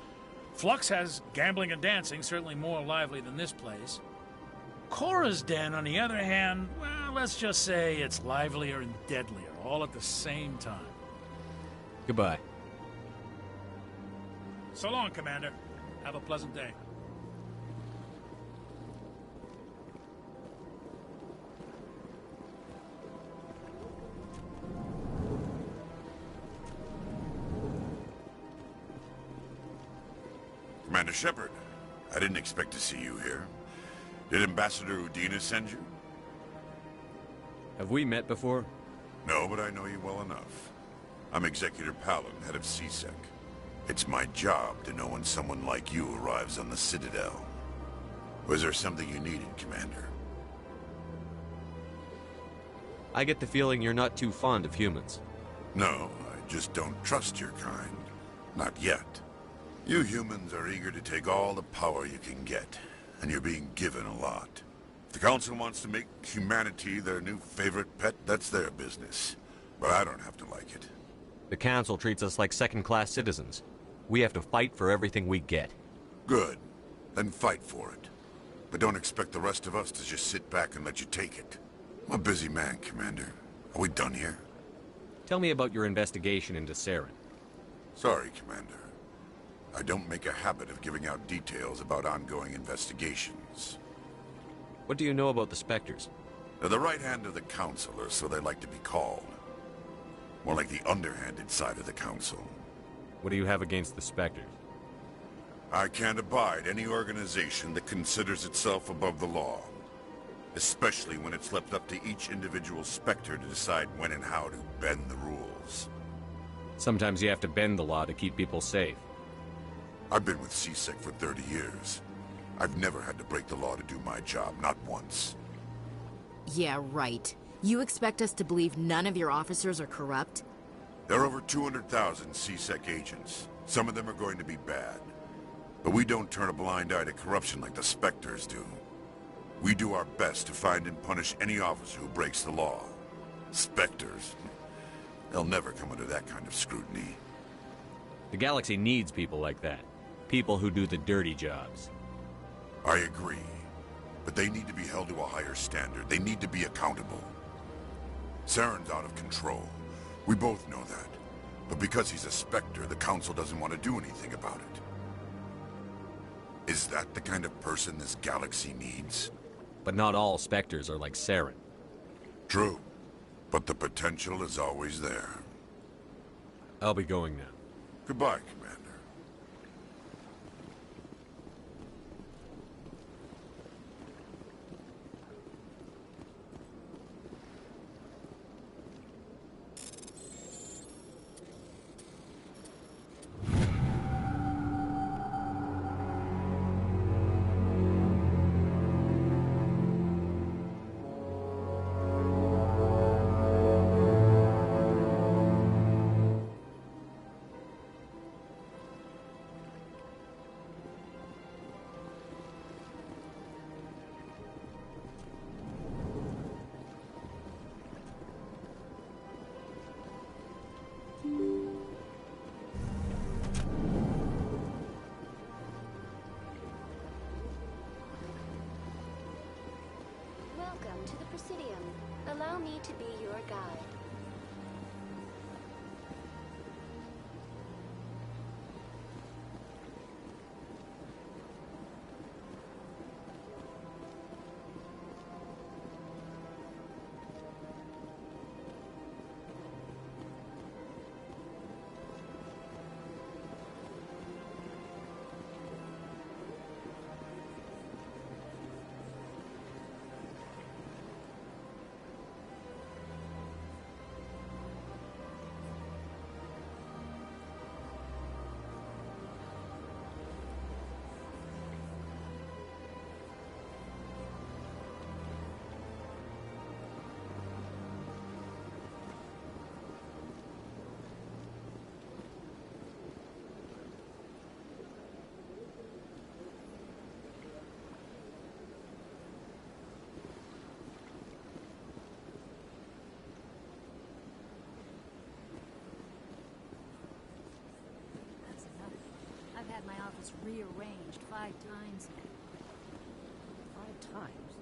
Flux has gambling and dancing, certainly more lively than this place. Cora's Den, on the other hand, well, let's just say it's livelier and deadlier, all at the same time. Goodbye. So long, Commander. Have a pleasant day. Commander Shepard, I didn't expect to see you here. Did Ambassador Udina send you? Have we met before? No, but I know you well enough. I'm Executor Palin, head of CSEC. It's my job to know when someone like you arrives on the Citadel. Was there something you needed, Commander? I get the feeling you're not too fond of humans. No, I just don't trust your kind. Not yet. You humans are eager to take all the power you can get, and you're being given a lot. If the Council wants to make humanity their new favorite pet, that's their business. But I don't have to like it. The Council treats us like second-class citizens. We have to fight for everything we get. Good. Then fight for it. But don't expect the rest of us to just sit back and let you take it. I'm a busy man, Commander. Are we done here? Tell me about your investigation into Saren. Sorry, Commander. I don't make a habit of giving out details about ongoing investigations. What do you know about the Spectres? They're the right hand of the Council, or so they like to be called. More like the underhanded side of the Council. What do you have against the Spectres? I can't abide any organization that considers itself above the law. Especially when it's left up to each individual Spectre to decide when and how to bend the rules. Sometimes you have to bend the law to keep people safe. I've been with CSEC for 30 years. I've never had to break the law to do my job, not once. Yeah, right. You expect us to believe none of your officers are corrupt? There are over 200,000 CSEC agents. Some of them are going to be bad. But we don't turn a blind eye to corruption like the Spectres do. We do our best to find and punish any officer who breaks the law. Spectres? They'll never come under that kind of scrutiny. The galaxy needs people like that. People who do the dirty jobs. I agree. But they need to be held to a higher standard. They need to be accountable. Saren's out of control. We both know that. But because he's a Spectre, the Council doesn't want to do anything about it. Is that the kind of person this galaxy needs? But not all Spectres are like Saren. True. But the potential is always there. I'll be going now. Goodbye, Commander. Welcome to the Presidium. Allow me to be your guide. I've had my office rearranged 5 times. 5 times?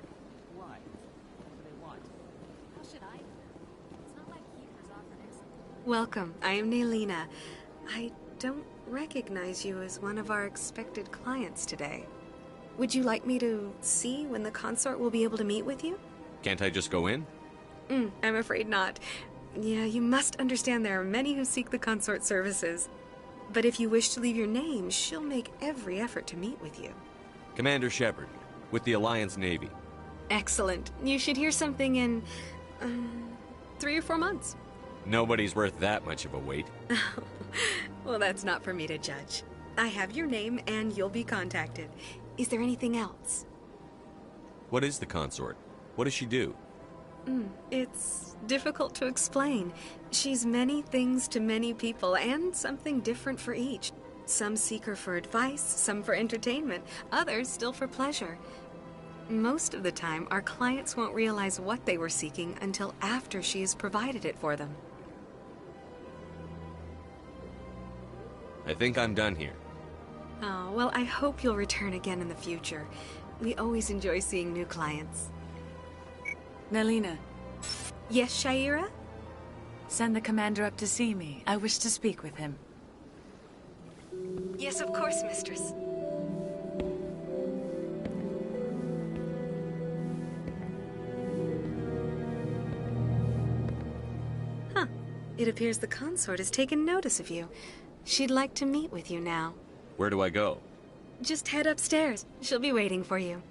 Why? What do they want? How should I know? It's not like Keeper's offered us. Welcome. I am Naylina. I don't recognize you as one of our expected clients today. Would you like me to see when the consort will be able to meet with you? Can't I just go in? I'm afraid not. Yeah, you must understand there are many who seek the consort services. But if you wish to leave your name, she'll make every effort to meet with you. Commander Shepard, with the Alliance Navy. Excellent. You should hear something in 3 or 4 months. Nobody's worth that much of a wait. Well, that's not for me to judge. I have your name and you'll be contacted. Is there anything else? What is the consort? What does she do? It's difficult to explain. She's many things to many people, and something different for each. Some seek her for advice, some for entertainment, others still for pleasure. Most of the time, our clients won't realize what they were seeking until after she has provided it for them. I think I'm done here. Oh, well, I hope you'll return again in the future. We always enjoy seeing new clients. Naylina. Yes, Shaira? Send the commander up to see me. I wish to speak with him. Yes, of course, mistress. Huh. It appears the consort has taken notice of you. She'd like to meet with you now. Where do I go? Just head upstairs. She'll be waiting for you.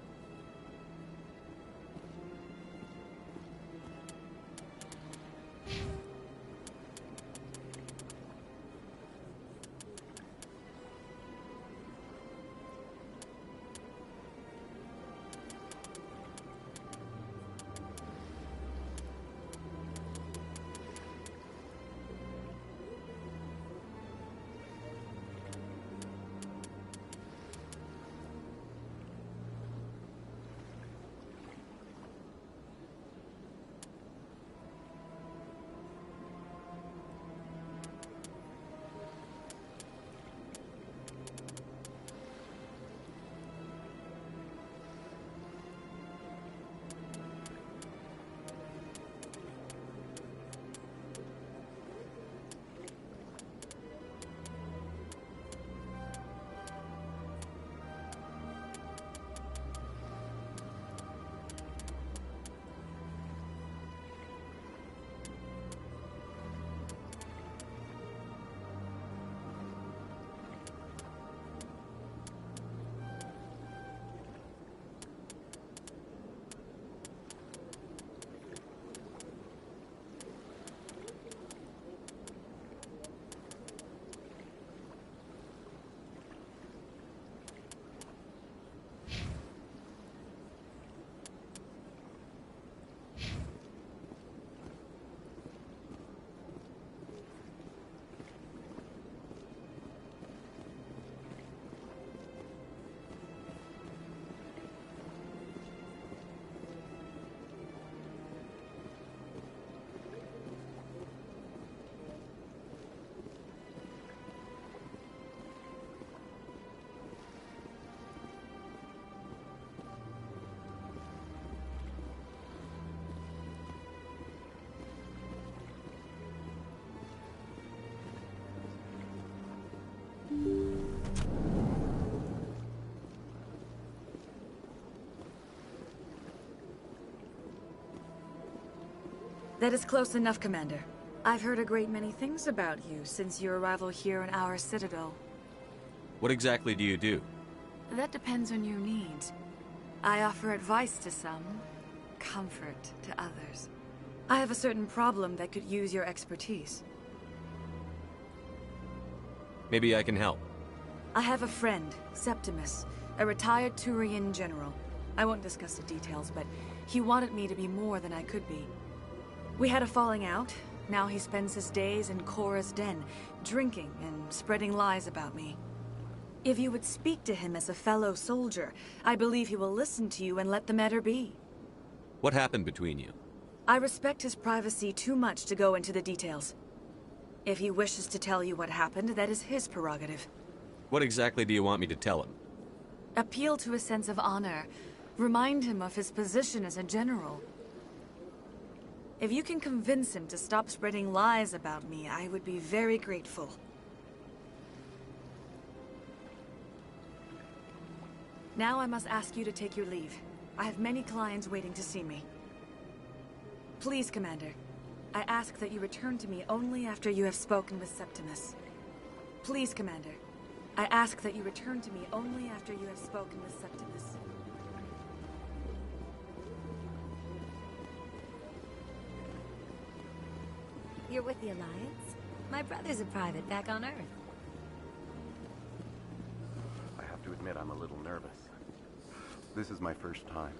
That is close enough, Commander. I've heard a great many things about you since your arrival here in our citadel. What exactly do you do? That depends on your needs. I offer advice to some, comfort to others. I have a certain problem that could use your expertise. Maybe I can help. I have a friend, Septimus, a retired Turian general. I won't discuss the details, but he wanted me to be more than I could be. We had a falling out. Now he spends his days in Korra's den, drinking and spreading lies about me. If you would speak to him as a fellow soldier, I believe he will listen to you and let the matter be. What happened between you? I respect his privacy too much to go into the details. If he wishes to tell you what happened, that is his prerogative. What exactly do you want me to tell him? Appeal to his sense of honor. Remind him of his position as a general. If you can convince him to stop spreading lies about me, I would be very grateful. Now I must ask you to take your leave. I have many clients waiting to see me. Please, Commander, I ask that you return to me only after you have spoken with Septimus. Please, Commander, I ask that you return to me only after you have spoken with Septimus. You're with the Alliance? My brother's a private back on Earth. I have to admit I'm a little nervous. This is my first time.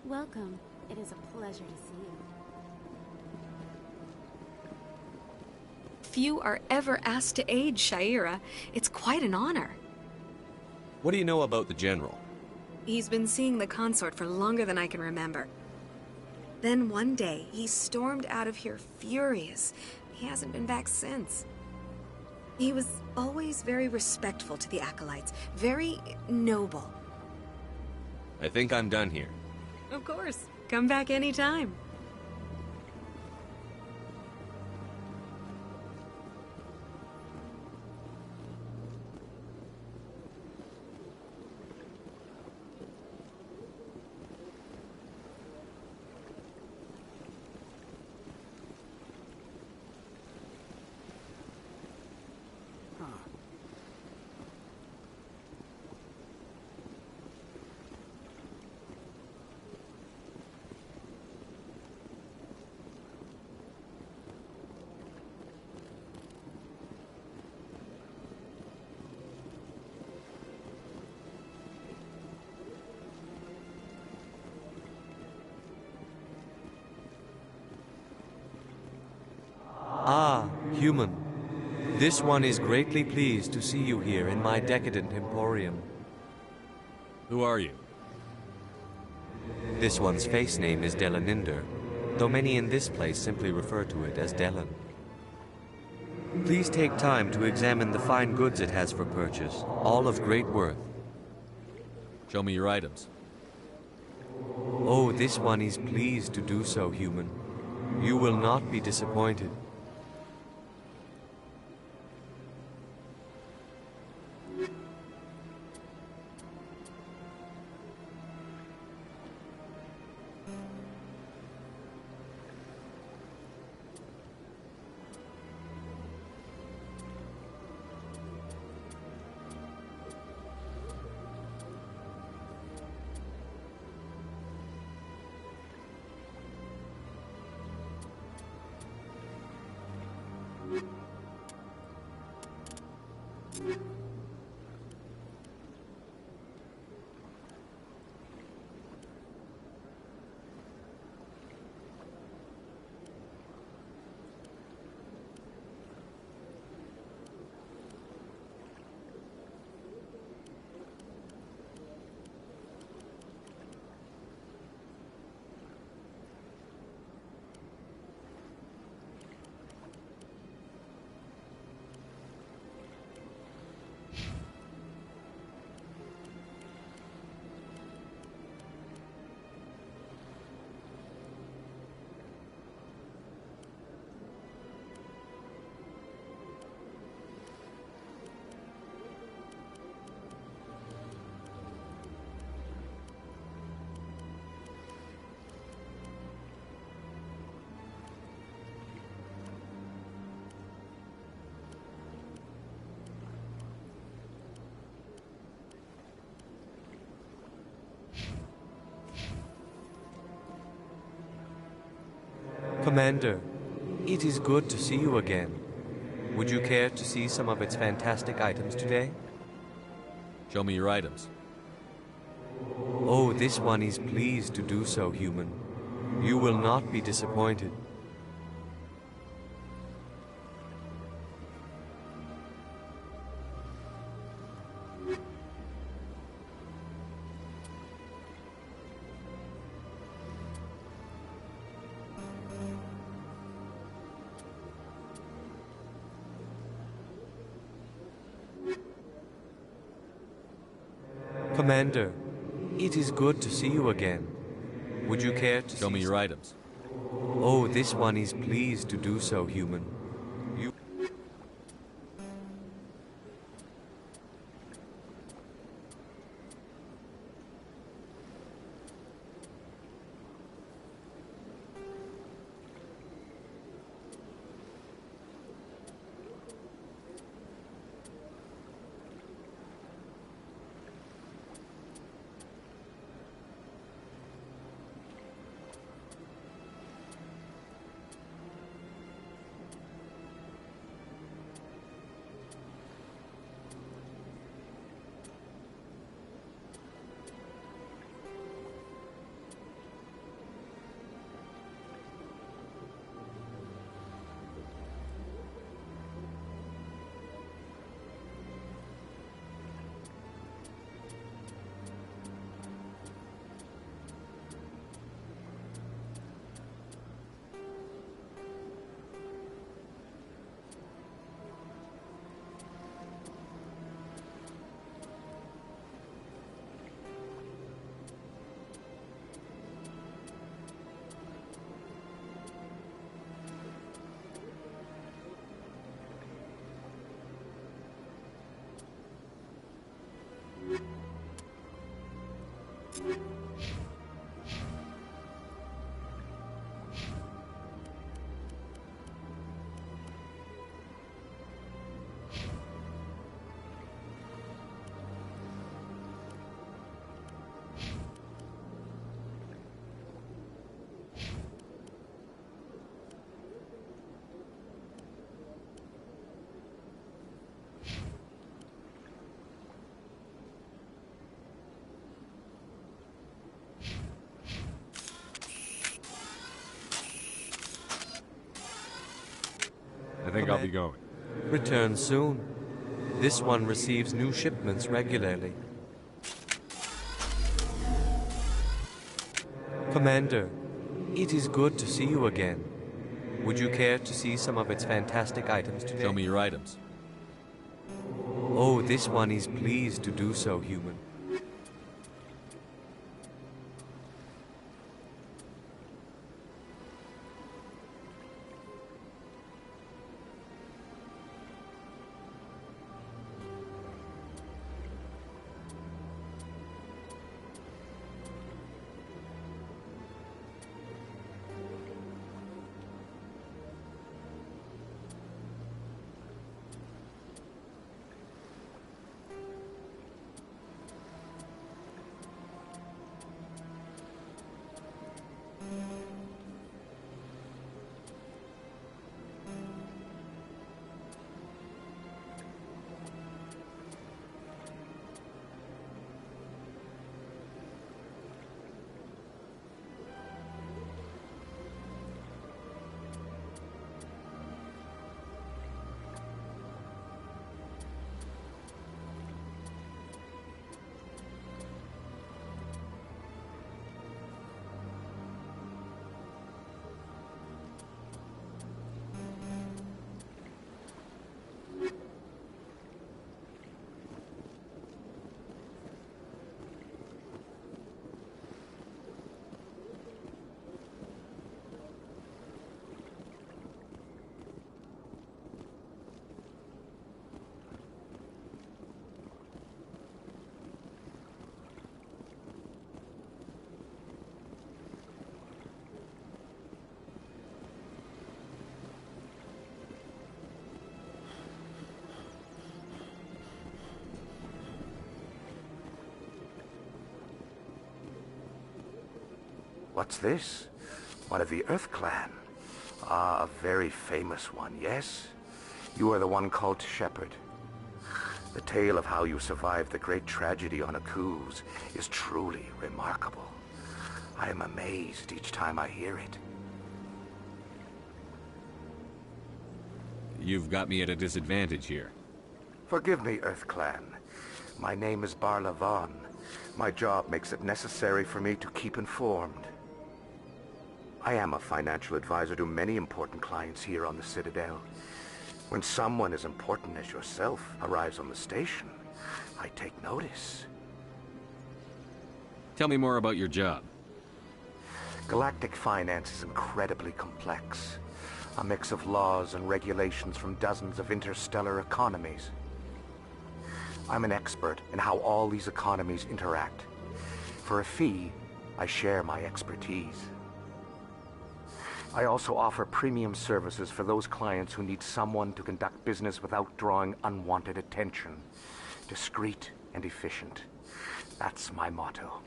Welcome. It is a pleasure to see you. Few are ever asked to aid Sha'ira. It's quite an honor. What do you know about the General? He's been seeing the consort for longer than I can remember. Then one day, he stormed out of here furious. He hasn't been back since. He was always very respectful to the acolytes, very noble. I think I'm done here. Of course. Come back anytime. Ah, human. This one is greatly pleased to see you here in my decadent emporium. Who are you? This one's face name is Delaninder, though many in this place simply refer to it as Delan. Please take time to examine the fine goods it has for purchase, all of great worth. Show me your items. Oh, this one is pleased to do so, human. You will not be disappointed. Commander, it is good to see you again. Would you care to see some of its fantastic items today? Show me your items. Oh, this one is pleased to do so, human. You will not be disappointed. Commander, it is good to see you again. Would you care to show me your items? Oh, this one is pleased to do so, human. You... I think I'll be going. Return soon. This one receives new shipments regularly. Commander, it is good to see you again. Would you care to see some of its fantastic items today? Show me your items. Oh, this one is pleased to do so, human. What's this? One of the Earth Clan. Ah, a very famous one, yes? You are the one called Shepard. The tale of how you survived the great tragedy on Akuz is truly remarkable. I am amazed each time I hear it. You've got me at a disadvantage here. Forgive me, Earth Clan. My name is Barla Vaughn. My job makes it necessary for me to keep informed. I am a financial advisor to many important clients here on the Citadel. When someone as important as yourself arrives on the station, I take notice. Tell me more about your job. Galactic finance is incredibly complex. A mix of laws and regulations from dozens of interstellar economies. I'm an expert in how all these economies interact. For a fee, I share my expertise. I also offer premium services for those clients who need someone to conduct business without drawing unwanted attention. Discreet and efficient. That's my motto.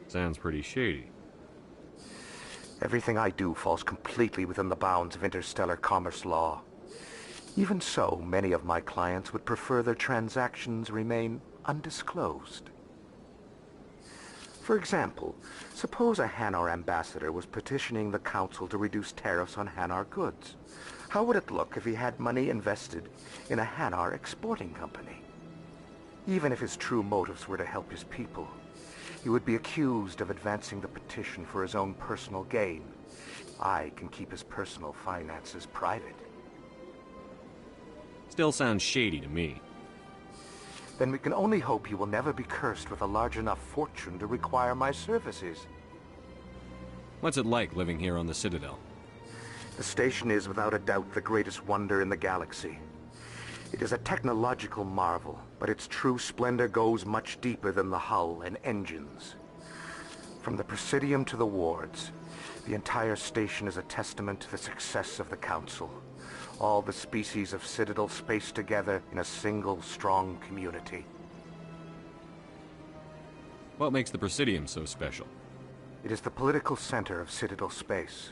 Sounds pretty shady. Everything I do falls completely within the bounds of interstellar commerce law. Even so, many of my clients would prefer their transactions remain undisclosed. For example, suppose a Hanar ambassador was petitioning the Council to reduce tariffs on Hanar goods. How would it look if he had money invested in a Hanar exporting company? Even if his true motives were to help his people, he would be accused of advancing the petition for his own personal gain. I can keep his personal finances private. Still sounds shady to me. Then we can only hope he will never be cursed with a large enough fortune to require my services. What's it like living here on the Citadel? The station is without a doubt the greatest wonder in the galaxy. It is a technological marvel, but its true splendor goes much deeper than the hull and engines. From the Presidium to the wards, the entire station is a testament to the success of the Council. All the species of Citadel spaced together in a single, strong community. What makes the Presidium so special? It is the political center of Citadel space.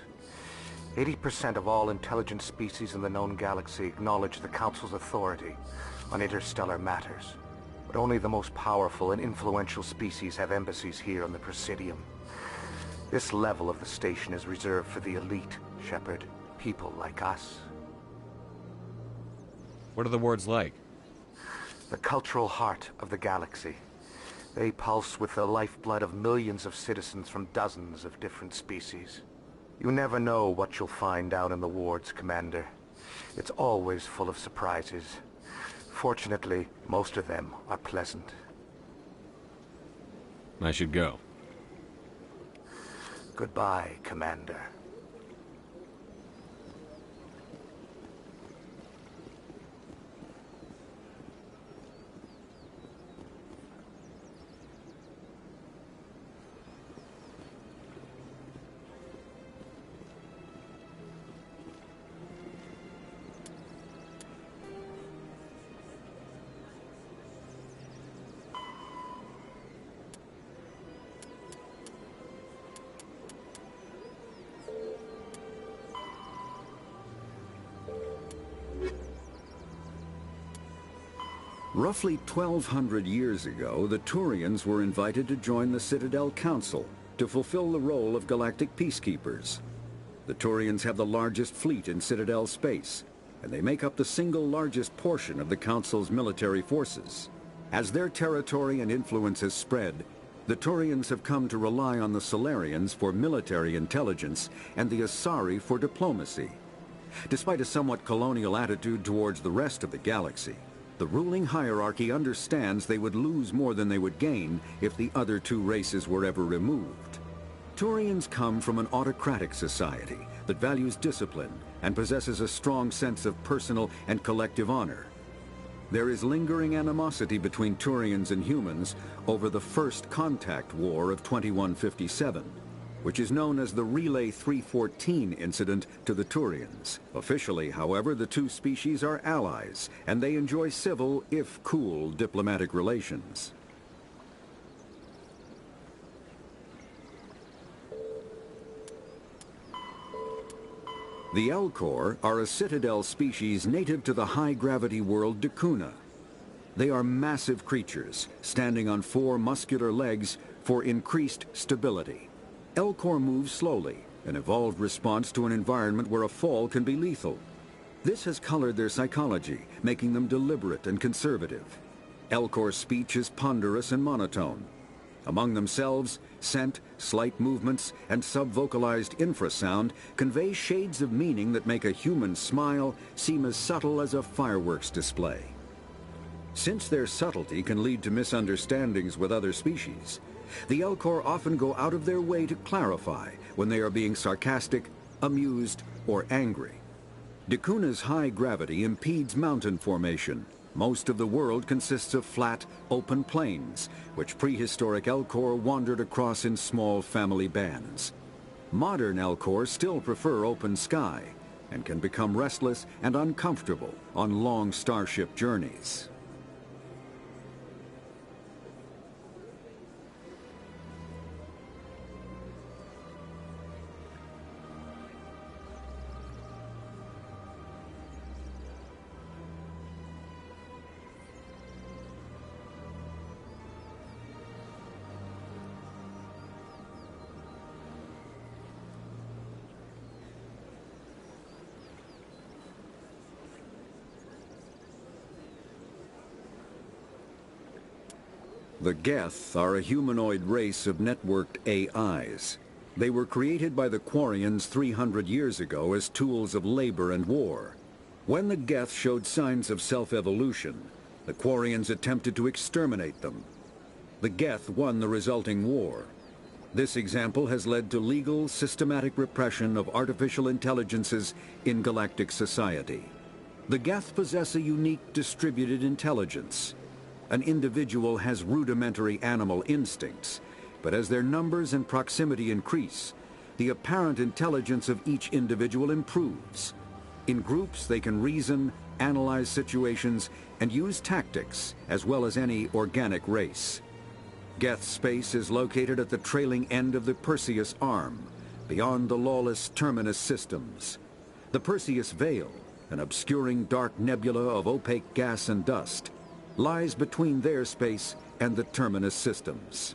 80% of all intelligent species in the known galaxy acknowledge the Council's authority on interstellar matters. But only the most powerful and influential species have embassies here on the Presidium. This level of the station is reserved for the elite, Shepard. People like us. What are the wards like? The cultural heart of the galaxy. They pulse with the lifeblood of millions of citizens from dozens of different species. You never know what you'll find down in the wards, Commander. It's always full of surprises. Fortunately, most of them are pleasant. I should go. Goodbye, Commander. Roughly 1,200 years ago, the Turians were invited to join the Citadel Council to fulfill the role of galactic peacekeepers. The Turians have the largest fleet in Citadel space, and they make up the single largest portion of the Council's military forces. As their territory and influence has spread, the Turians have come to rely on the Solarians for military intelligence and the Asari for diplomacy. Despite a somewhat colonial attitude towards the rest of the galaxy, the ruling hierarchy understands they would lose more than they would gain if the other two races were ever removed. Turians come from an autocratic society that values discipline and possesses a strong sense of personal and collective honor. There is lingering animosity between Turians and humans over the First Contact War of 2157, which is known as the Relay 314 incident to the Turians. Officially, however, the two species are allies, and they enjoy civil, if cool, diplomatic relations. The Elcor are a citadel species native to the high-gravity world Dakuna. They are massive creatures, standing on 4 muscular legs for increased stability. Elcor move slowly, an evolved response to an environment where a fall can be lethal. This has colored their psychology, making them deliberate and conservative. Elcor speech is ponderous and monotone. Among themselves, scent, slight movements, and sub-vocalized infrasound convey shades of meaning that make a human smile seem as subtle as a fireworks display. Since their subtlety can lead to misunderstandings with other species, the Elcor often go out of their way to clarify when they are being sarcastic, amused, or angry. Dakuna's high gravity impedes mountain formation. Most of the world consists of flat, open plains, which prehistoric Elcor wandered across in small family bands. Modern Elcor still prefer open sky and can become restless and uncomfortable on long starship journeys. The Geth are a humanoid race of networked AIs. They were created by the Quarians 300 years ago as tools of labor and war. When the Geth showed signs of self-evolution, the Quarians attempted to exterminate them. The Geth won the resulting war. This example has led to legal, systematic repression of artificial intelligences in galactic society. The Geth possess a unique distributed intelligence. An individual has rudimentary animal instincts, but as their numbers and proximity increase, the apparent intelligence of each individual improves. In groups, they can reason, analyze situations, and use tactics, as well as any organic race. Geth space is located at the trailing end of the Perseus Arm, beyond the lawless Terminus systems. The Perseus Veil, an obscuring dark nebula of opaque gas and dust, lies between their space and the Terminus systems.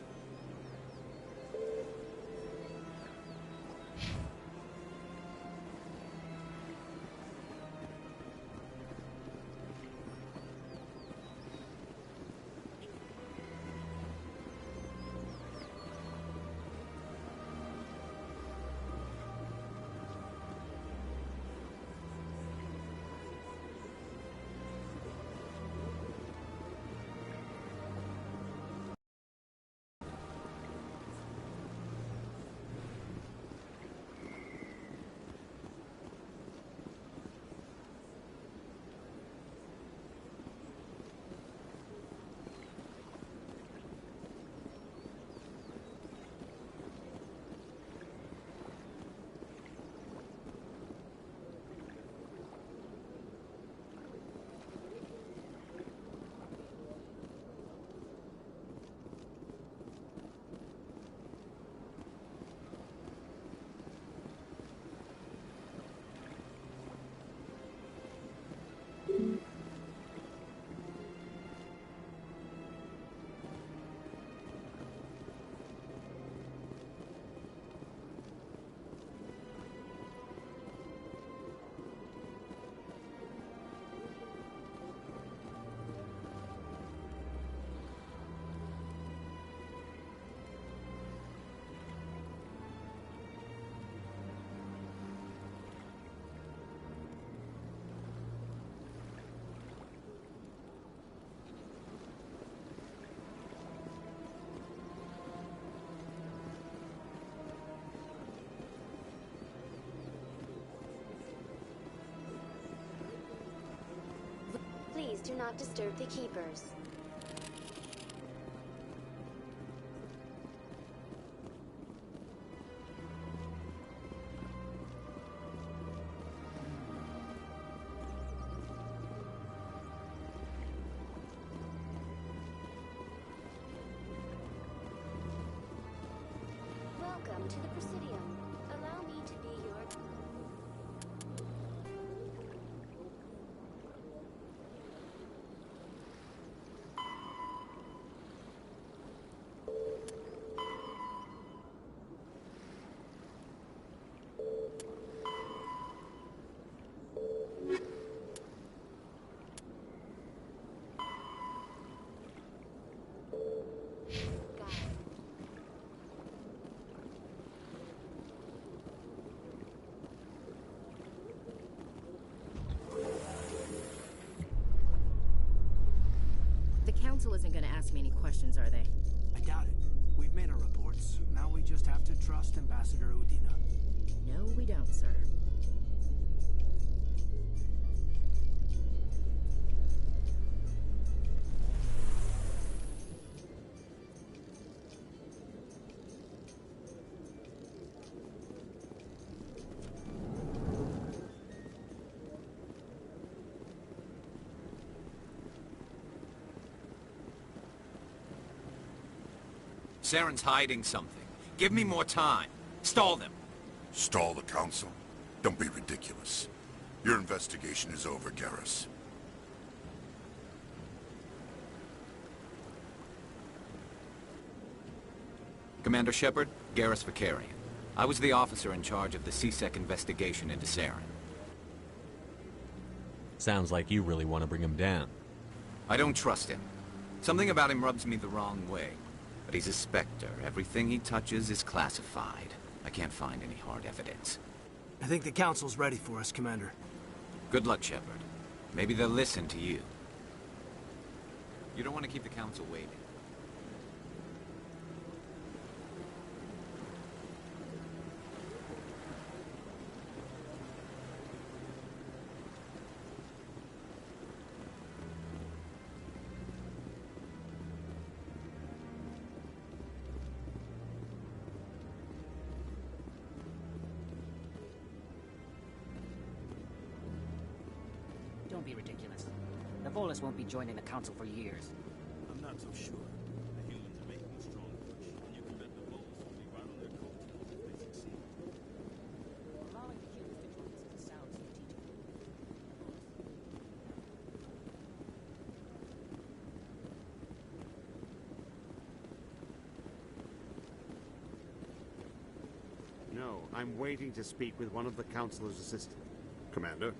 Please do not disturb the keepers. Welcome to the Presidium. Allow me to be your... Council isn't gonna ask me any questions, are they? I doubt it. We've made our reports. Now we just have to trust Ambassador Udina. No, we don't, sir. Saren's hiding something. Give me more time. Stall them. Stall the council? Don't be ridiculous. Your investigation is over, Garrus. Commander Shepard, Garrus Vicarian. I was the officer in charge of the CSEC investigation into Saren. Sounds like you really want to bring him down. I don't trust him. Something about him rubs me the wrong way. But he's a Spectre. Everything he touches is classified. I can't find any hard evidence. I think the Council's ready for us, Commander. Good luck, Shepard. Maybe they'll listen to you. You don't want to keep the Council waiting. Don't be ridiculous. The Volus won't be joining the Council for years. I'm not so sure. The humans are making a strong push, and you can bet the Volus will be right on their coattails if they succeed. Allowing the humans to join us is sound strategic. No, I'm waiting to speak with one of the Councilor's assistants. Commander?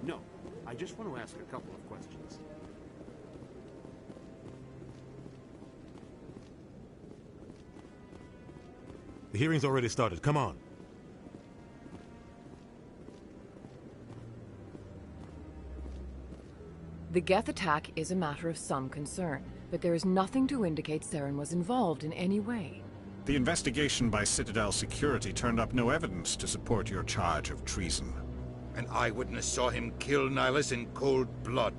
No, I just want to ask a couple of questions. The hearing's already started. Come on. The Geth attack is a matter of some concern, but there is nothing to indicate Saren was involved in any way. The investigation by Citadel Security turned up no evidence to support your charge of treason. An eyewitness saw him kill Nihilus in cold blood.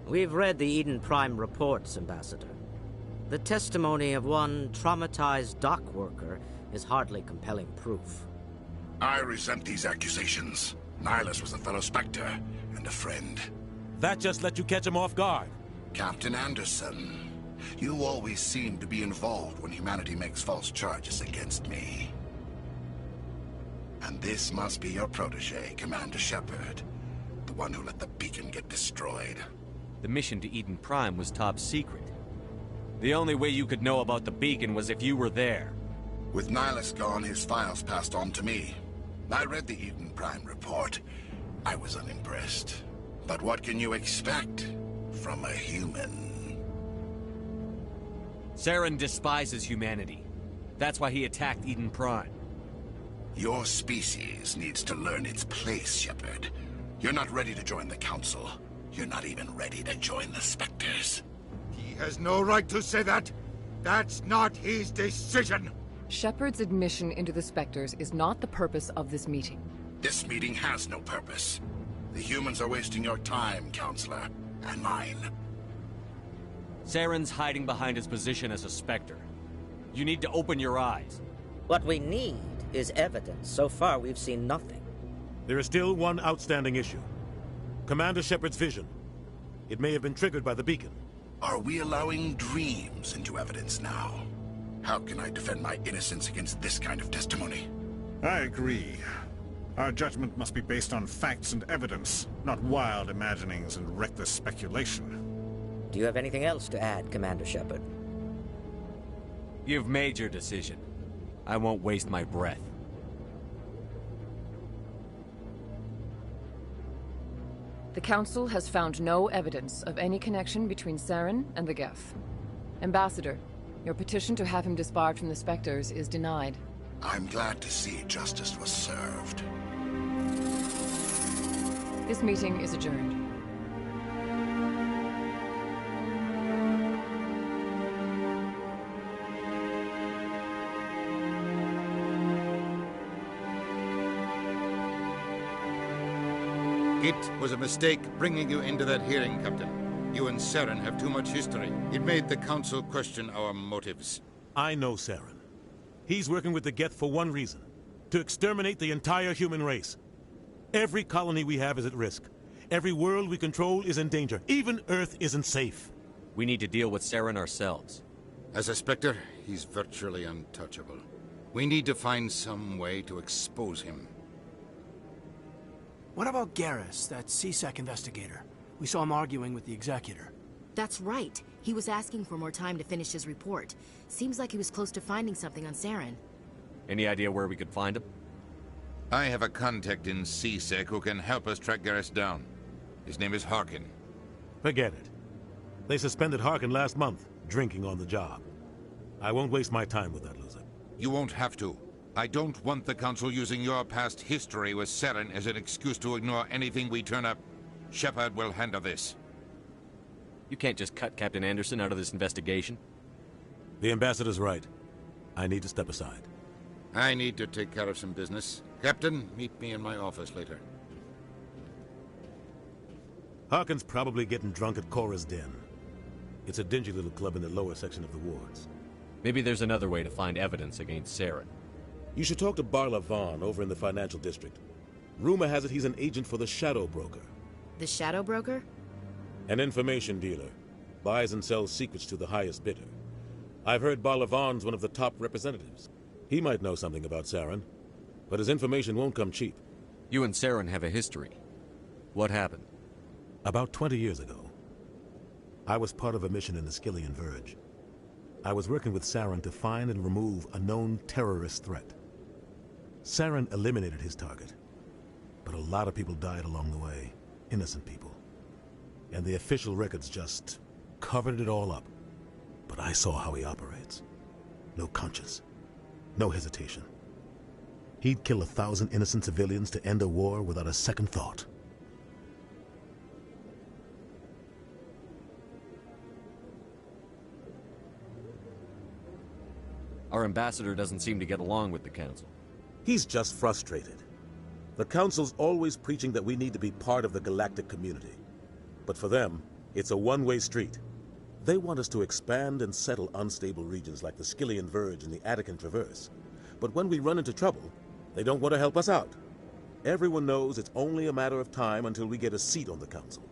We've read the Eden Prime reports, Ambassador. The testimony of one traumatized dock worker is hardly compelling proof. I resent these accusations. Nihilus was a fellow Spectre and a friend. That just let you catch him off guard. Captain Anderson, you always seem to be involved when humanity makes false charges against me. And this must be your protege, Commander Shepard. The one who let the beacon get destroyed. The mission to Eden Prime was top secret. The only way you could know about the beacon was if you were there. With Nihilus gone, his files passed on to me. I read the Eden Prime report. I was unimpressed. But what can you expect from a human? Saren despises humanity. That's why he attacked Eden Prime. Your species needs to learn its place, Shepard. You're not ready to join the Council. You're not even ready to join the Spectres. He has no right to say that. That's not his decision. Shepard's admission into the Spectres is not the purpose of this meeting. This meeting has no purpose. The humans are wasting your time, Counselor, and mine. Saren's hiding behind his position as a Spectre. You need to open your eyes. What we need is evidence. So far, we've seen nothing. There is still one outstanding issue. Commander Shepard's vision. It may have been triggered by the beacon. Are we allowing dreams into evidence now? How can I defend my innocence against this kind of testimony? I agree. Our judgment must be based on facts and evidence, not wild imaginings and reckless speculation. Do you have anything else to add, Commander Shepard? You've made your decision. I won't waste my breath. The Council has found no evidence of any connection between Saren and the Geth. Ambassador, your petition to have him disbarred from the Spectres is denied. I'm glad to see justice was served. This meeting is adjourned. It was a mistake bringing you into that hearing, Captain. You and Saren have too much history. It made the Council question our motives. I know Saren. He's working with the Geth for one reason. To exterminate the entire human race. Every colony we have is at risk. Every world we control is in danger. Even Earth isn't safe. We need to deal with Saren ourselves. As a Spectre, he's virtually untouchable. We need to find some way to expose him. What about Garrus, that CSEC investigator? We saw him arguing with the Executor. That's right. He was asking for more time to finish his report. Seems like he was close to finding something on Saren. Any idea where we could find him? I have a contact in CSEC who can help us track Garrus down. His name is Harkin. Forget it. They suspended Harkin last month, drinking on the job. I won't waste my time with that loser. You won't have to. I don't want the Council using your past history with Saren as an excuse to ignore anything we turn up. Shepard will handle this. You can't just cut Captain Anderson out of this investigation. The Ambassador's right. I need to step aside. I need to take care of some business. Captain, meet me in my office later. Harkin's probably getting drunk at Cora's Den. It's a dingy little club in the lower section of the wards. Maybe there's another way to find evidence against Saren. You should talk to Barla Vaughn over in the financial district. Rumor has it he's an agent for the Shadow Broker. The Shadow Broker? An information dealer. Buys and sells secrets to the highest bidder. I've heard Barla Vaughn's one of the top representatives. He might know something about Saren, but his information won't come cheap. You and Saren have a history. What happened? About 20 years ago, I was part of a mission in the Skillian Verge. I was working with Saren to find and remove a known terrorist threat. Saren eliminated his target, but a lot of people died along the way, innocent people. And the official records just covered it all up. But I saw how he operates. No conscience, no hesitation. He'd kill 1,000 innocent civilians to end a war without a second thought. Our ambassador doesn't seem to get along with the Council. He's just frustrated. The Council's always preaching that we need to be part of the galactic community. But for them, it's a one-way street. They want us to expand and settle unstable regions like the Skillian Verge and the Attican Traverse. But when we run into trouble, they don't want to help us out. Everyone knows it's only a matter of time until we get a seat on the Council.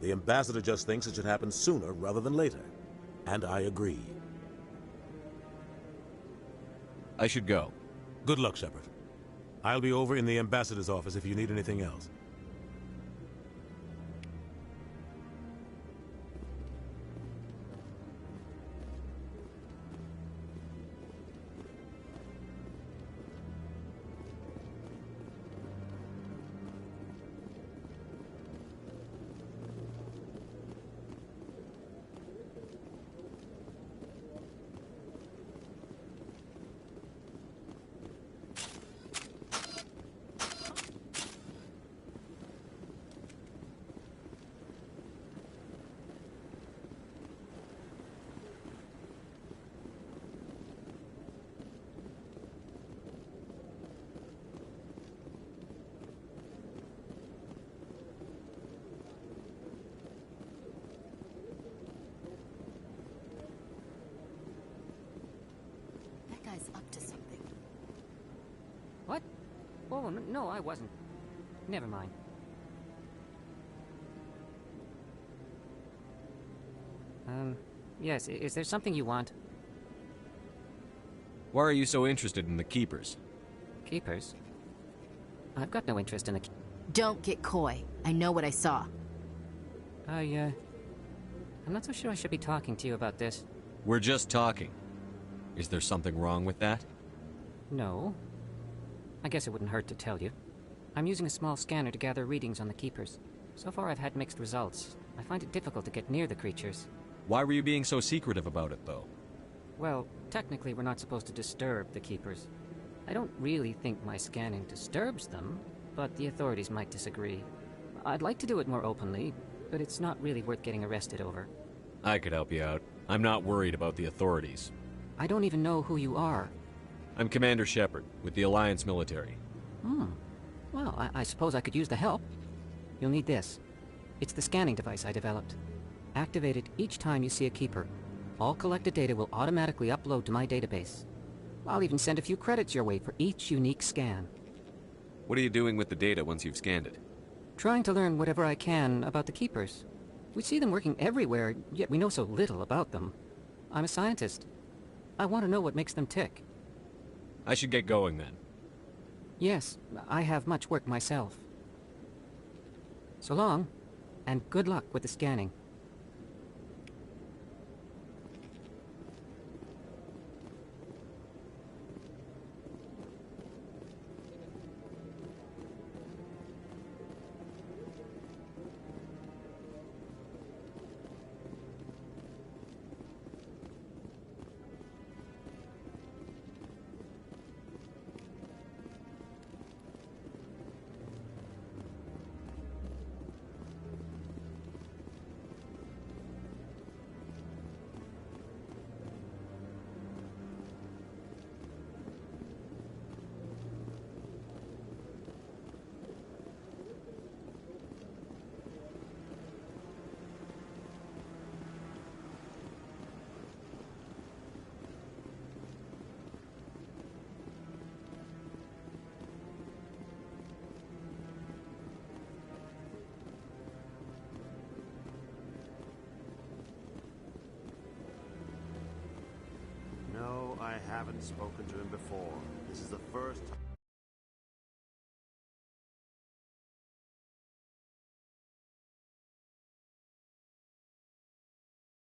The ambassador just thinks it should happen sooner rather than later. And I agree. I should go. Good luck, Shepard. I'll be over in the ambassador's office if you need anything else. Up to something. What? Oh, no, I wasn't. Never mind. Yes, is there something you want? Why are you so interested in the Keepers? Keepers? I've got no interest in the... Don't get coy. I know what I saw. I'm not so sure I should be talking to you about this. We're just talking. Is there something wrong with that? No. I guess it wouldn't hurt to tell you. I'm using a small scanner to gather readings on the Keepers. So far I've had mixed results. I find it difficult to get near the creatures. Why were you being so secretive about it, though? Well, technically we're not supposed to disturb the Keepers. I don't really think my scanning disturbs them, but the authorities might disagree. I'd like to do it more openly, but it's not really worth getting arrested over. I could help you out. I'm not worried about the authorities. I don't even know who you are. I'm Commander Shepard, with the Alliance military. Well, I suppose I could use the help. You'll need this. It's the scanning device I developed. Activate it each time you see a keeper. All collected data will automatically upload to my database. I'll even send a few credits your way for each unique scan. What are you doing with the data once you've scanned it? Trying to learn whatever I can about the keepers. We see them working everywhere, yet we know so little about them. I'm a scientist. I want to know what makes them tick. I should get going then. Yes, I have much work myself. So long, and good luck with the scanning. No, I haven't spoken to him before. This is the first